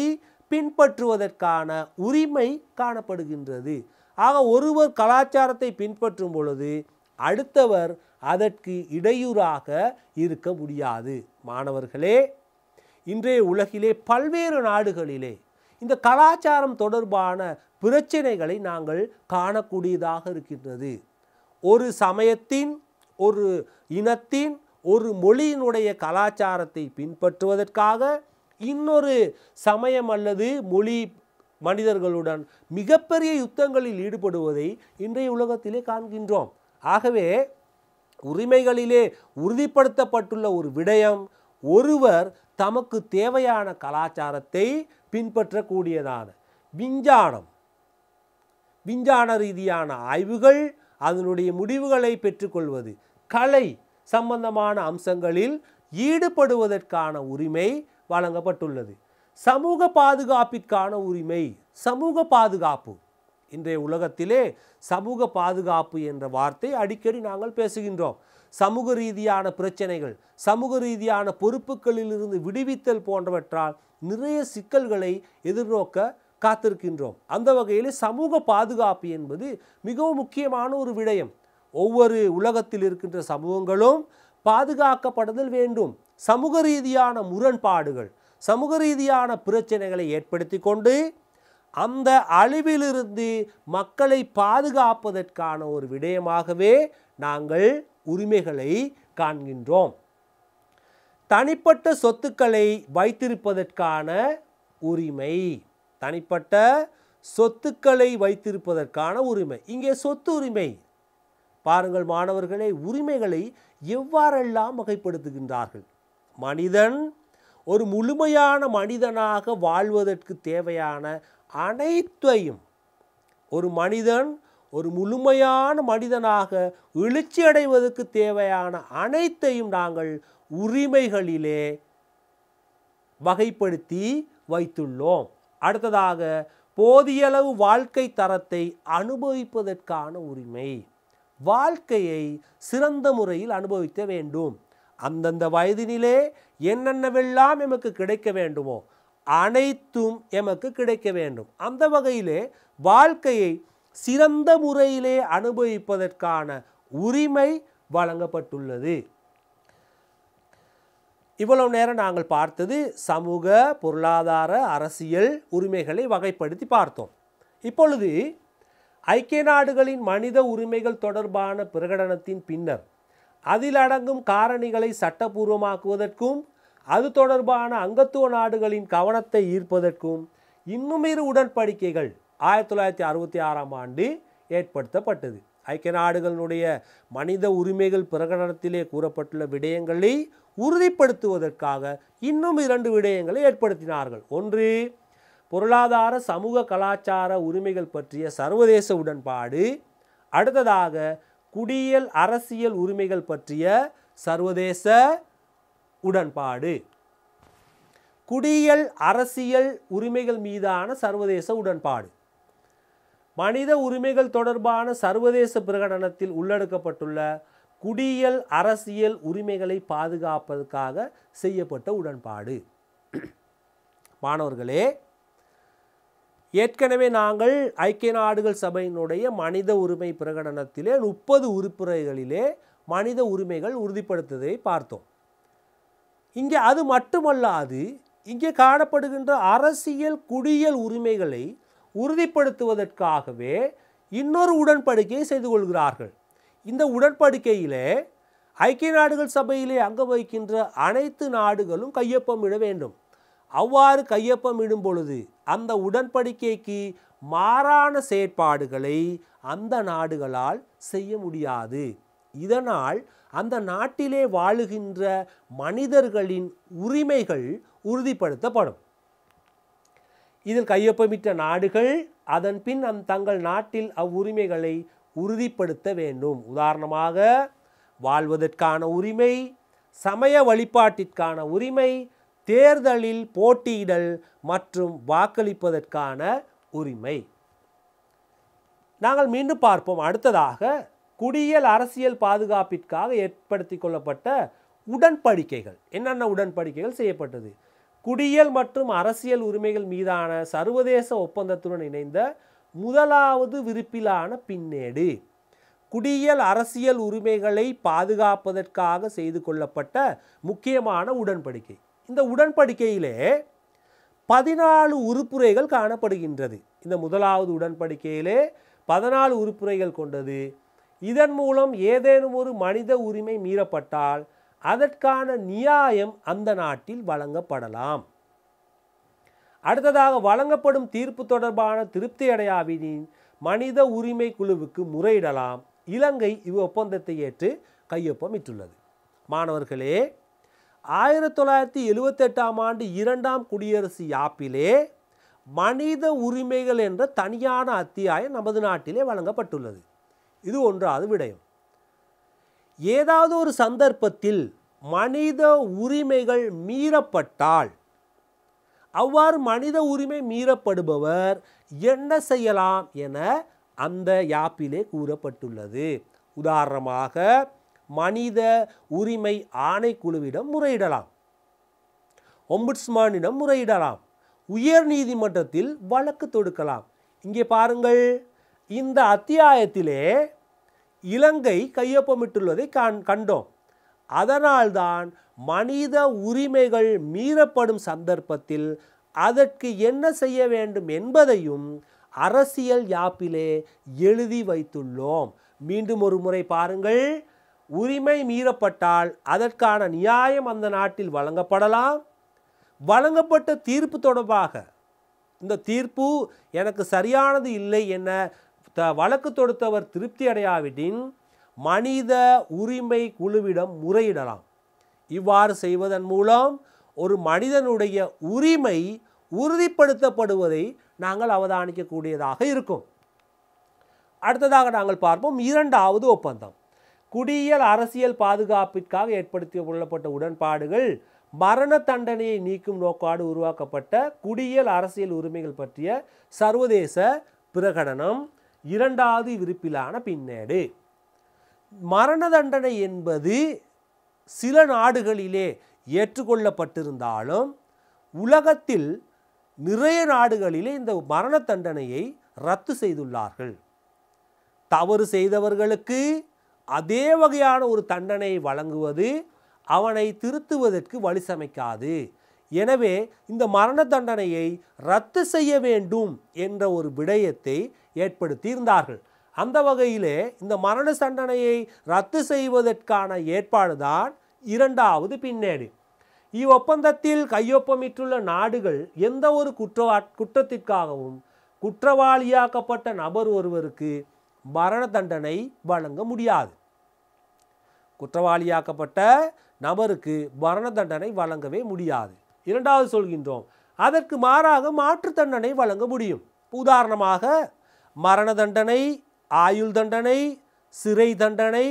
பின்பற்றுவதற்கான உரிமை காணப்படுகின்றது. ஆக ஒருவர் கலாச்சாரத்தை பின்பற்றும் பொழுது அடுத்தவர் அதற்கு இடையூறாக இருக்க முடியாது. மாணவர்களே, இன்றைய உலகிலே பல்வேறு நாடுகளிலே இந்த கலாச்சாரம் தொடர்பான பிரச்சனைகளை நாங்கள் காணக்கூடியதாக இருக்கின்றது. ஒரு சமயத்தின், ஒரு இனத்தின், ஒரு மொழியினுடைய கலாச்சாரத்தை பின்பற்றுவதற்காக இன்னொரு சமயம் அல்லது மொழி மனிதர்களுடன் மிகப்பெரிய யுத்தங்களில் ஈடுபடுவதை இன்றைய உலகத்திலே காண்கின்றோம். ஆகவே உரிமைகளிலே உறுதிப்படுத்தப்பட்டுள்ள ஒரு விடயம், ஒருவர் தமக்கு தேவையான கலாச்சாரத்தை பின்பற்றக்கூடியதான விஞ்ஞான ரீதியான ஆய்வுகள், அதனுடைய முடிவுகளை பெற்றுக்கொள்வது, கலை சம்பந்தமான அம்சங்களில் ஈடுபடுவதற்கான உரிமை வழங்கப்பட்டுள்ளது. சமூக பாதுகாப்பிற்கான உரிமை, சமூக பாதுகாப்பு. இன்றைய உலகத்திலே சமூக பாதுகாப்பு என்ற வார்த்தை அடிக்கடி நாங்கள் பேசுகின்றோம். சமூக ரீதியான பிரச்சனைகள், சமூக ரீதியான பொறுப்புகளில் இருந்து விடுவித்தல் போன்றவற்றால் நிறைய சிக்கல்களை எதிர்நோக்க காத்திருக்கின்றோம். அந்த வகையில் சமூக பாதுகாப்பு என்பது மிகவும் முக்கியமான ஒரு விடயம். ஒவ்வொரு உலகத்தில் இருக்கின்ற சமூகங்களும் பாதுகாக்கப்படுதல் வேண்டும். சமூக ரீதியான முரண்பாடுகள், சமூக ரீதியான பிரச்சனைகளை ஏற்படுத்தி கொண்டு அந்த அழிவிலிருந்து மக்களை பாதுகாப்பதற்கான ஒரு விடயமாகவே நாங்கள் உரிமைகளை காண்கின்றோம். தனிப்பட்ட சொத்துக்களை வைத்திருப்பதற்கான உரிமை, தனிப்பட்ட சொத்துக்களை வைத்திருப்பதற்கான உரிமை. இங்கே சொத்து உரிமை பாருங்கள் மாணவர்களே, உரிமைகளை எவ்வாறெல்லாம் வகைப்படுத்துகின்றார்கள். மனிதன் ஒரு முழுமையான மனிதனாக வாழ்வதற்கு தேவையான அனைத்தையும், ஒரு மனிதன் ஒரு முழுமையான மனிதனாக எழுச்சி அடைவதற்கு தேவையான அனைத்தையும் நாங்கள் உரிமைகளிலே வகைப்படுத்தி வைத்துள்ளோம். அடுத்ததாக போதியளவு வாழ்க்கை தரத்தை அனுபவிப்பதற்கான உரிமை. வாழ்க்கையை சிறந்த முறையில் அனுபவிக்க வேண்டும். அந்தந்த வயதினிலே என்னென்னவெல்லாம் எமக்கு கிடைக்க வேண்டுமோ அனைத்தும் எமக்கு கிடைக்க வேண்டும். அந்த வகையிலே வாழ்க்கையை சிறந்த முறையிலே அனுபவிப்பதற்கான உரிமை வழங்கப்பட்டுள்ளது. இவ்வளவு நேரம் நாங்கள் பார்த்தது சமூக, பொருளாதார, அரசியல் உரிமைகளை வகைப்படுத்தி பார்த்தோம். இப்பொழுது ஐக்கிய நாடுகளின் மனித உரிமைகள் தொடர்பான பிரகடனத்தின் பின்னர் அதில் அடங்கும் காரணிகளை சட்டபூர்வமாக்குவதற்கும் அது தொடர்பான அங்கத்துவ நாடுகளின் கவனத்தை ஈர்ப்பதற்கும் இன்னும் இரு உடன்படிக்கைகள் 1966ஆம் ஆண்டு ஏற்படுத்தப்பட்டது. ஐக்கிய நாடுகளினுடைய மனித உரிமைகள் பிரகடனத்திலே கூறப்பட்டுள்ள விடயங்களை உறுதிப்படுத்துவதற்காக இன்னும் 2 விடயங்களை ஏற்படுத்தினார்கள். ஒன்று, பொருளாதார சமூக கலாச்சார உரிமைகள் பற்றிய சர்வதேச உடன்பாடு. அடுத்ததாக குடியியல் அரசியல் உரிமைகள் பற்றிய சர்வதேச உடன்பாடு. குடியியல் அரசியல் உரிமைகள் மீதான சர்வதேச உடன்பாடு. மனித உரிமைகள் தொடர்பான சர்வதேச பிரகடனத்தில் உள்ளடக்கப்பட்டுள்ள குடியியல் அரசியல் உரிமைகளை பாதுகாப்பதற்காக செய்யப்பட்ட உடன்பாடு. மாணவர்களே, ஏற்கனவே நாங்கள் ஐக்கிய நாடுகள் சபையினுடைய மனித உரிமை பிரகடனத்திலே 30 உறுப்புரைகளிலே மனித உரிமைகள் உறுதிப்படுத்துவதை பார்த்தோம். இங்கே அது மட்டுமல்லாது இங்கே காணப்படுகின்ற அரசியல் குடியியல் உரிமைகளை உறுதிப்படுத்துவதற்காகவே இன்னொரு உடன்படிக்கையை செய்து கொள்கிறார்கள். இந்த உடன்படிக்கையிலே ஐக்கிய நாடுகள் சபையிலே அங்கம் வகிக்கின்ற அனைத்து நாடுகளும் கையொப்பமிட வேண்டும். அவ்வாறு கையொப்பமிடும் பொழுது அந்த உடன்படிக்கைக்கு மாறான செயற்பாடுகளை அந்த நாடுகளால் செய்ய முடியாது. இதனால் அந்த நாட்டிலே வாழுகின்ற மனிதர்களின் உரிமைகள் உறுதிப்படுத்தப்படும். இதில் கையொப்பமிட்ட நாடுகள் அதன் பின் தங்கள் நாட்டில் அவ்வுரிமைகளை உறுதிப்படுத்த வேண்டும். உதாரணமாக வாழ்வதற்கான உரிமை, சமய வழிபாட்டிற்கான உரிமை, தேர்தலில் போட்டியிடல் மற்றும் வாக்களிப்பதற்கான உரிமை. நாங்கள் மீண்டும் பார்ப்போம். அடுத்ததாக குடியியல் அரசியல் பாதுகாப்பிற்காக ஏற்படுத்தி கொள்ளப்பட்ட உடன்படிக்கைகள். என்னென்ன உடன்படிக்கைகள் செய்யப்பட்டது? குடியியல் மற்றும் அரசியல் உரிமைகள் மீதான சர்வதேச ஒப்பந்தத்துடன் இணைந்த முதலாவது விருப்பிலான பின்னேடு. குடியியல் அரசியல் உரிமைகளை பாதுகாப்பதற்காக செய்து கொள்ளப்பட்ட முக்கியமான உடன்படிக்கை. இந்த உடன்படிக்கையிலே 14 உறுப்புரைகள் காணப்படுகின்றது. இந்த முதலாவது உடன்படிக்கையிலே 14 உறுப்புரைகள் கொண்டது. இதன் மூலம் ஏதேனும் ஒரு மனித உரிமை மீறப்பட்டால் அதற்கான நியாயம் அந்த நாட்டில் வழங்கப்படலாம். அடுத்ததாக வழங்கப்படும் தீர்ப்பு தொடர்பான திருப்தி அடையாவிடின் மனித உரிமை குழுவுக்கு முறையிடலாம். இலங்கை இவ்வொப்பந்தத்தை ஏற்று கையொப்பமிட்டுள்ளது. மாணவர்களே, 1978ஆம் ஆண்டு 2ஆம் குடியரசு யாப்பிலே மனித உரிமைகள் என்ற தனியான அத்தியாயம் நமது நாட்டிலே வழங்கப்பட்டுள்ளது. இது ஒன்றாவது விடயம். ஏதாவது ஒரு சந்தர்ப்பத்தில் மனித உரிமைகள் மீறப்பட்டால் அவ்வாறு மனித உரிமை மீறப்படுபவர் என்ன செய்யலாம் என அந்த யாப்பிலே கூறப்பட்டுள்ளது. உதாரணமாக மனித உரிமை ஆணைக்குழுவிடம் முறையிடலாம், ஒம்புட்ஸ்மானிடம் முறையிடலாம், உயர் நீதிமன்றத்தில் வழக்கு தொடுக்கலாம். இங்கே பாருங்கள், இந்த அத்தியாயத்திலே இலங்கை கையொப்பமிட்டுள்ளதை கண்டோம். அதனால்தான் மனித உரிமைகள் மீறப்படும் சந்தர்ப்பத்தில் அதற்கு என்ன செய்ய வேண்டும் என்பதையும் அரசியல் யாப்பிலே எழுதி வைத்துள்ளோம். மீண்டும் ஒரு முறை பாருங்கள். உரிமை மீறப்பட்டால் அதற்கான நியாயம் அந்த நாட்டில் வழங்கப்படலாம். வழங்கப்பட்ட தீர்ப்பு தொடர்பாக இந்த தீர்ப்பு எனக்கு சரியானது இல்லை என வழக்கு தொடுத்தவர் திருப்தி அடையாவிடின் மனித உரிமை குழுவிடம் முறையிடலாம். இவ்வாறு செய்வதன் மூலம் ஒரு மனிதனுடைய உரிமை உறுதிப்படுத்தப்படுவதை நாங்கள் அவதானிக்கக்கூடியதாக இருக்கும். அடுத்ததாக நாங்கள் பார்ப்போம் 2வது ஒப்பந்தம். குடியியல் அரசியல் பாதுகாப்பிற்காக ஏற்படுத்தி கொள்ளப்பட்ட உடன்பாடுகள் மரண தண்டனையை நீக்கும் நோக்கோடு உருவாக்கப்பட்ட குடியியல் அரசியல் உரிமைகள் பற்றிய சர்வதேச பிரகடனம் 2வது விருப்பிலான பின்னேடு. மரண தண்டனை என்பது சில நாடுகளிலே ஏற்றுக்கொள்ளப்பட்டிருந்தாலும் உலகத்தில் நிறைய நாடுகளிலே இந்த மரண தண்டனையை ரத்து செய்துள்ளார்கள். தவறு செய்தவர்களுக்கு அதே வகையான ஒரு தண்டனையை வழங்குவது அவனை திருத்துவதற்கு வழி சமைக்காது. எனவே இந்த மரண தண்டனையை ரத்து செய்ய வேண்டும் என்ற ஒரு விடயத்தை ஏற்படுத்தி இருந்தார்கள். அந்த வகையிலே இந்த மரண தண்டனையை ரத்து செய்வதற்கான ஏற்பாடுதான் 2வது பின்னேடு. இவ்வொப்பந்தத்தில் கையொப்பமிட்டுள்ள நாடுகள் எந்த ஒரு குற்றத்திற்காகவும் குற்றவாளியாக்கப்பட்ட நபர் ஒருவருக்கு மரண தண்டனை வழங்க முடியாது. குற்றவாளியாக்கப்பட்ட நபருக்கு மரண தண்டனை வழங்கவே முடியாது. 2வது சொல்கின்றோம், அதற்கு மாறாக மாற்று தண்டனை வழங்க முடியும். உதாரணமாக மரண தண்டனை, ஆயுள் தண்டனை, சிறை தண்டனை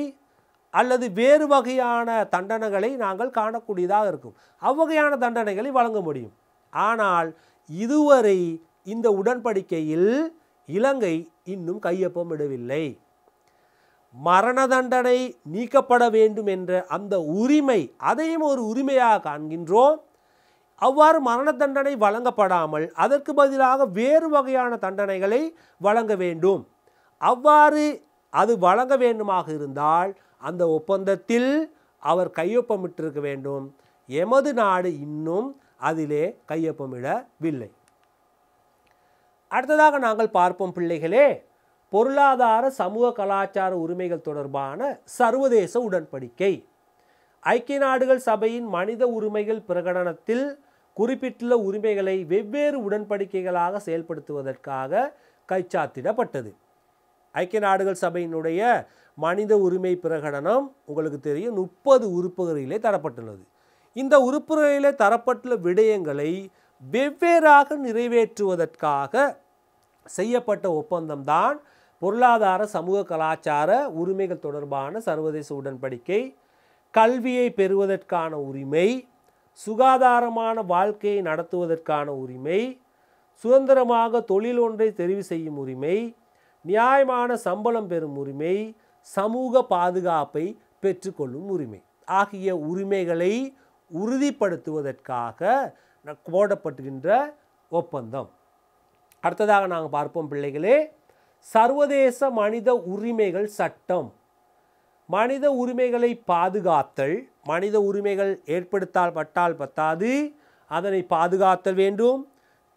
அல்லது வேறு வகையான தண்டனைகளை நாங்கள் காணக்கூடியதாக இருக்கும். அவ்வகையான தண்டனைகளை வழங்க முடியும். ஆனால் இதுவரை இந்த உடன்படிக்கையில் இலங்கை இன்னும் கையொப்பமிடவில்லை. மரண தண்டனை நீக்கப்பட வேண்டும் என்ற அந்த உரிமை, அதையும் ஒரு உரிமையாக காண்கின்றோம். அவ்வாறு மரண தண்டனை வழங்கப்படாமல் அதற்கு பதிலாக வேறு வகையான தண்டனைகளை வழங்க வேண்டும். அவ்வாறு அது வழங்க வேண்டுமாக இருந்தால் அந்த ஒப்பந்தத்தில் அவர் கையொப்பமிட்டிருக்க வேண்டும். எமது நாடு இன்னும் அதிலே கையொப்பமிடவில்லை. அடுத்ததாக நாங்கள் பார்ப்போம் பிள்ளைகளே, பொருளாதார சமூக கலாச்சார உரிமைகள் தொடர்பான சர்வதேச உடன்படிக்கை. ஐக்கிய நாடுகள் சபையின் மனித உரிமைகள் பிரகடனத்தில் குறிப்பிட்டுள்ள உரிமைகளை வெவ்வேறு உடன்படிக்கைகளாக செயல்படுத்துவதற்காக கைச்சாத்திடப்பட்டது. ஐக்கிய நாடுகள் சபையினுடைய மனித உரிமை பிரகடனம் உங்களுக்கு தெரியும் 30 உறுப்புகளிலே தரப்பட்டுள்ளது. இந்த உறுப்புகளிலே தரப்பட்டுள்ள விடயங்களை வெவ்வேறாக நிறைவேற்றுவதற்காக செய்யப்பட்ட ஒப்பந்தம்தான் பொருளாதார சமூக கலாச்சார உரிமைகள் தொடர்பான சர்வதேச உடன்படிக்கை. கல்வியை பெறுவதற்கான உரிமை, சுகாதாரமான வாழ்க்கையை நடத்துவதற்கான உரிமை, சுதந்திரமாக தொழில் ஒன்றை தெரிவு செய்யும் உரிமை, நியாயமான சம்பளம் பெறும் உரிமை, சமூக பாதுகாப்பை பெற்றுக்கொள்ளும் உரிமை ஆகிய உரிமைகளை உறுதிப்படுத்துவதற்காக போடப்படுகின்ற ஒப்பந்தம். அடுத்ததாக நாங்கள் பார்ப்போம் பிள்ளைகளே, சர்வதேச மனித உரிமைகள் சட்டம். மனித உரிமைகளை பாதுகாத்தல், மனித உரிமைகள் ஏற்படுத்தப்பட்டால் பத்தாது, அதனை பாதுகாத்தல் வேண்டும்,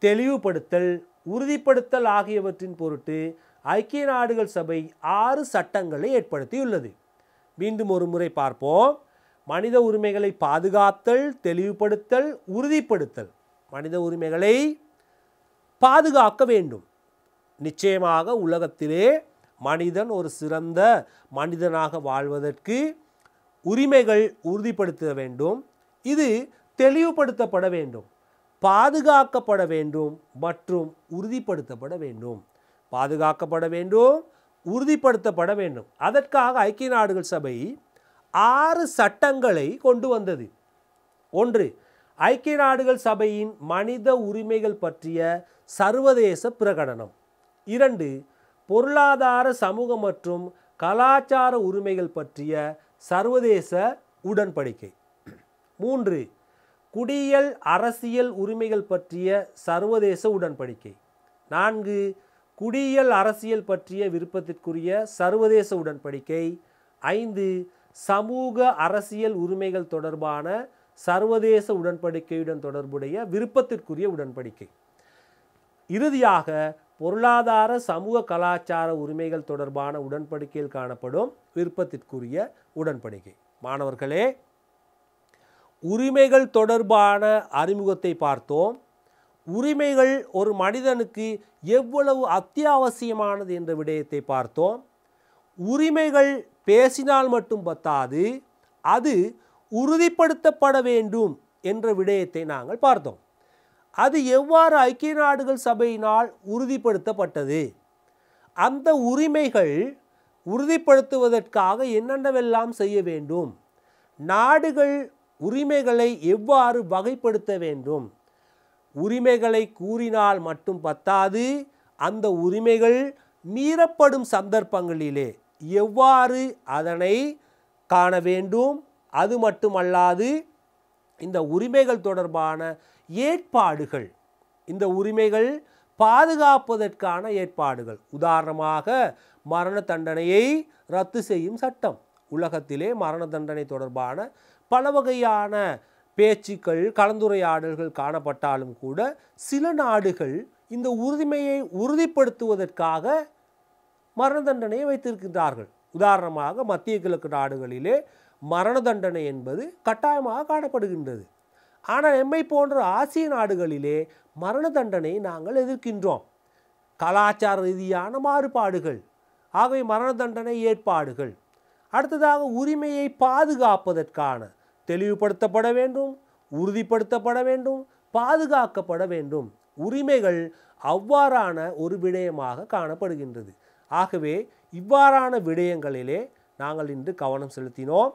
தெளிவுபடுத்தல், உறுதிப்படுத்தல் ஆகியவற்றின் பொருட்டு ஐக்கிய நாடுகள் சபை 6 சட்டங்களை ஏற்படுத்தியுள்ளது. மீண்டும் ஒரு முறை பார்ப்போம். மனித உரிமைகளை பாதுகாத்தல், தெளிவுபடுத்தல், உறுதிப்படுத்தல். மனித உரிமைகளை பாதுகாக்க வேண்டும். நிச்சயமாக உலகத்திலே மனிதன் ஒரு சிறந்த மனிதனாக வாழ்வதற்கு உரிமைகள் உறுதிப்படுத்த வேண்டும். இது தெளிவுபடுத்தப்பட வேண்டும், பாதுகாக்கப்பட வேண்டும் மற்றும் உறுதிப்படுத்தப்பட வேண்டும். பாதுகாக்கப்பட வேண்டும், உறுதிப்படுத்தப்பட வேண்டும். அதற்காக ஐக்கிய நாடுகள் சபை 6 சட்டங்களை கொண்டு வந்தது. 1. ஐக்கிய நாடுகள் சபையின் மனித உரிமைகள் பற்றிய சர்வதேச பிரகடனம். 2. பொருளாதார சமூக மற்றும் கலாச்சார உரிமைகள் பற்றிய சர்வதேச உடன்படிக்கை. 3. குடியியல் அரசியல் உரிமைகள் பற்றிய சர்வதேச உடன்படிக்கை. 4. குடியியல் அரசியல் பற்றிய விருப்பத்திற்குரிய சர்வதேச உடன்படிக்கை. 5. சமூக அரசியல் உரிமைகள் தொடர்பான சர்வதேச உடன்படிக்கையுடன் தொடர்புடைய விருப்பத்திற்குரிய உடன்படிக்கை. இறுதியாக பொருளாதார சமூக கலாச்சார உரிமைகள் தொடர்பான உடன்படிக்கையில் காணப்படும் விருப்பத்திற்குரிய உடன்படிக்கை. மாணவர்களே, உரிமைகள் தொடர்பான அறிமுகத்தை பார்த்தோம். உரிமைகள் ஒரு மனிதனுக்கு எவ்வளவு அத்தியாவசியமானது என்ற விடயத்தை பார்த்தோம். உரிமைகள் பேசினால் மட்டும் பத்தாது, அது உறுதிப்படுத்தப்பட வேண்டும் என்ற விடயத்தை நாங்கள் பார்த்தோம். அது எவ்வாறு ஐக்கிய நாடுகள் சபையினால் உறுதிப்படுத்தப்பட்டது, அந்த உரிமைகள் உறுதிப்படுத்துவதற்காக என்னென்னவெல்லாம் செய்ய வேண்டும், நாடுகள் உரிமைகளை எவ்வாறு வகைப்படுத்த வேண்டும், உரிமைகளை கூறினால் மட்டும் பத்தாது, அந்த உரிமைகள் மீறப்படும் சந்தர்ப்பங்களிலே எவ்வாறு அதனை காண வேண்டும், அது மட்டுமல்லாது இந்த உரிமைகள் தொடர்பான ஏற்பாடுகள், இந்த உரிமைகள் பாதுகாப்பதற்கான ஏற்பாடுகள். உதாரணமாக மரண தண்டனையை ரத்து செய்யும் சட்டம். உலகத்திலே மரண தண்டனை தொடர்பான பல வகையான பேச்சுக்கள், கலந்துரையாடல்கள் காணப்பட்டாலும் கூட சில நாடுகள் இந்த உரிமையை உறுதிப்படுத்துவதற்காக மரண தண்டனையை வைத்திருக்கின்றார்கள். உதாரணமாக மத்திய கிழக்கு நாடுகளிலே மரண தண்டனை என்பது கட்டாயமாக காணப்படுகின்றது. ஆனால் எம்மை போன்ற ஆசிய நாடுகளிலே மரண தண்டனையை நாங்கள் எதிர்க்கின்றோம். கலாச்சார ரீதியான மாறுபாடுகள், ஆகவே மரண தண்டனை ஏற்பாடுகள். அடுத்ததாக உரிமையை பாதுகாப்பதற்கான தெளிவுபடுத்தப்பட வேண்டும், உறுதிப்படுத்தப்பட வேண்டும், பாதுகாக்கப்பட வேண்டும். உரிமைகள் அவ்வாறான ஒரு விடயமாக காணப்படுகின்றது. ஆகவே இவ்வாறான விடயங்களிலே நாங்கள் இன்று கவனம் செலுத்தினோம்.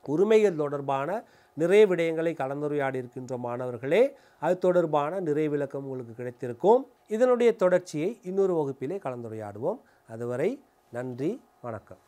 உரிமைகள் தொடர்பான நிறைய விடயங்களை கலந்துரையாடி இருக்கின்ற மாணவர்களே. அது தொடர்பான நிறைய விளக்கம் உங்களுக்கு கிடைத்திருக்கும். இதனுடைய தொடர்ச்சியை இன்னொரு வகுப்பிலே கலந்துரையாடுவோம். அதுவரை நன்றி, வணக்கம்.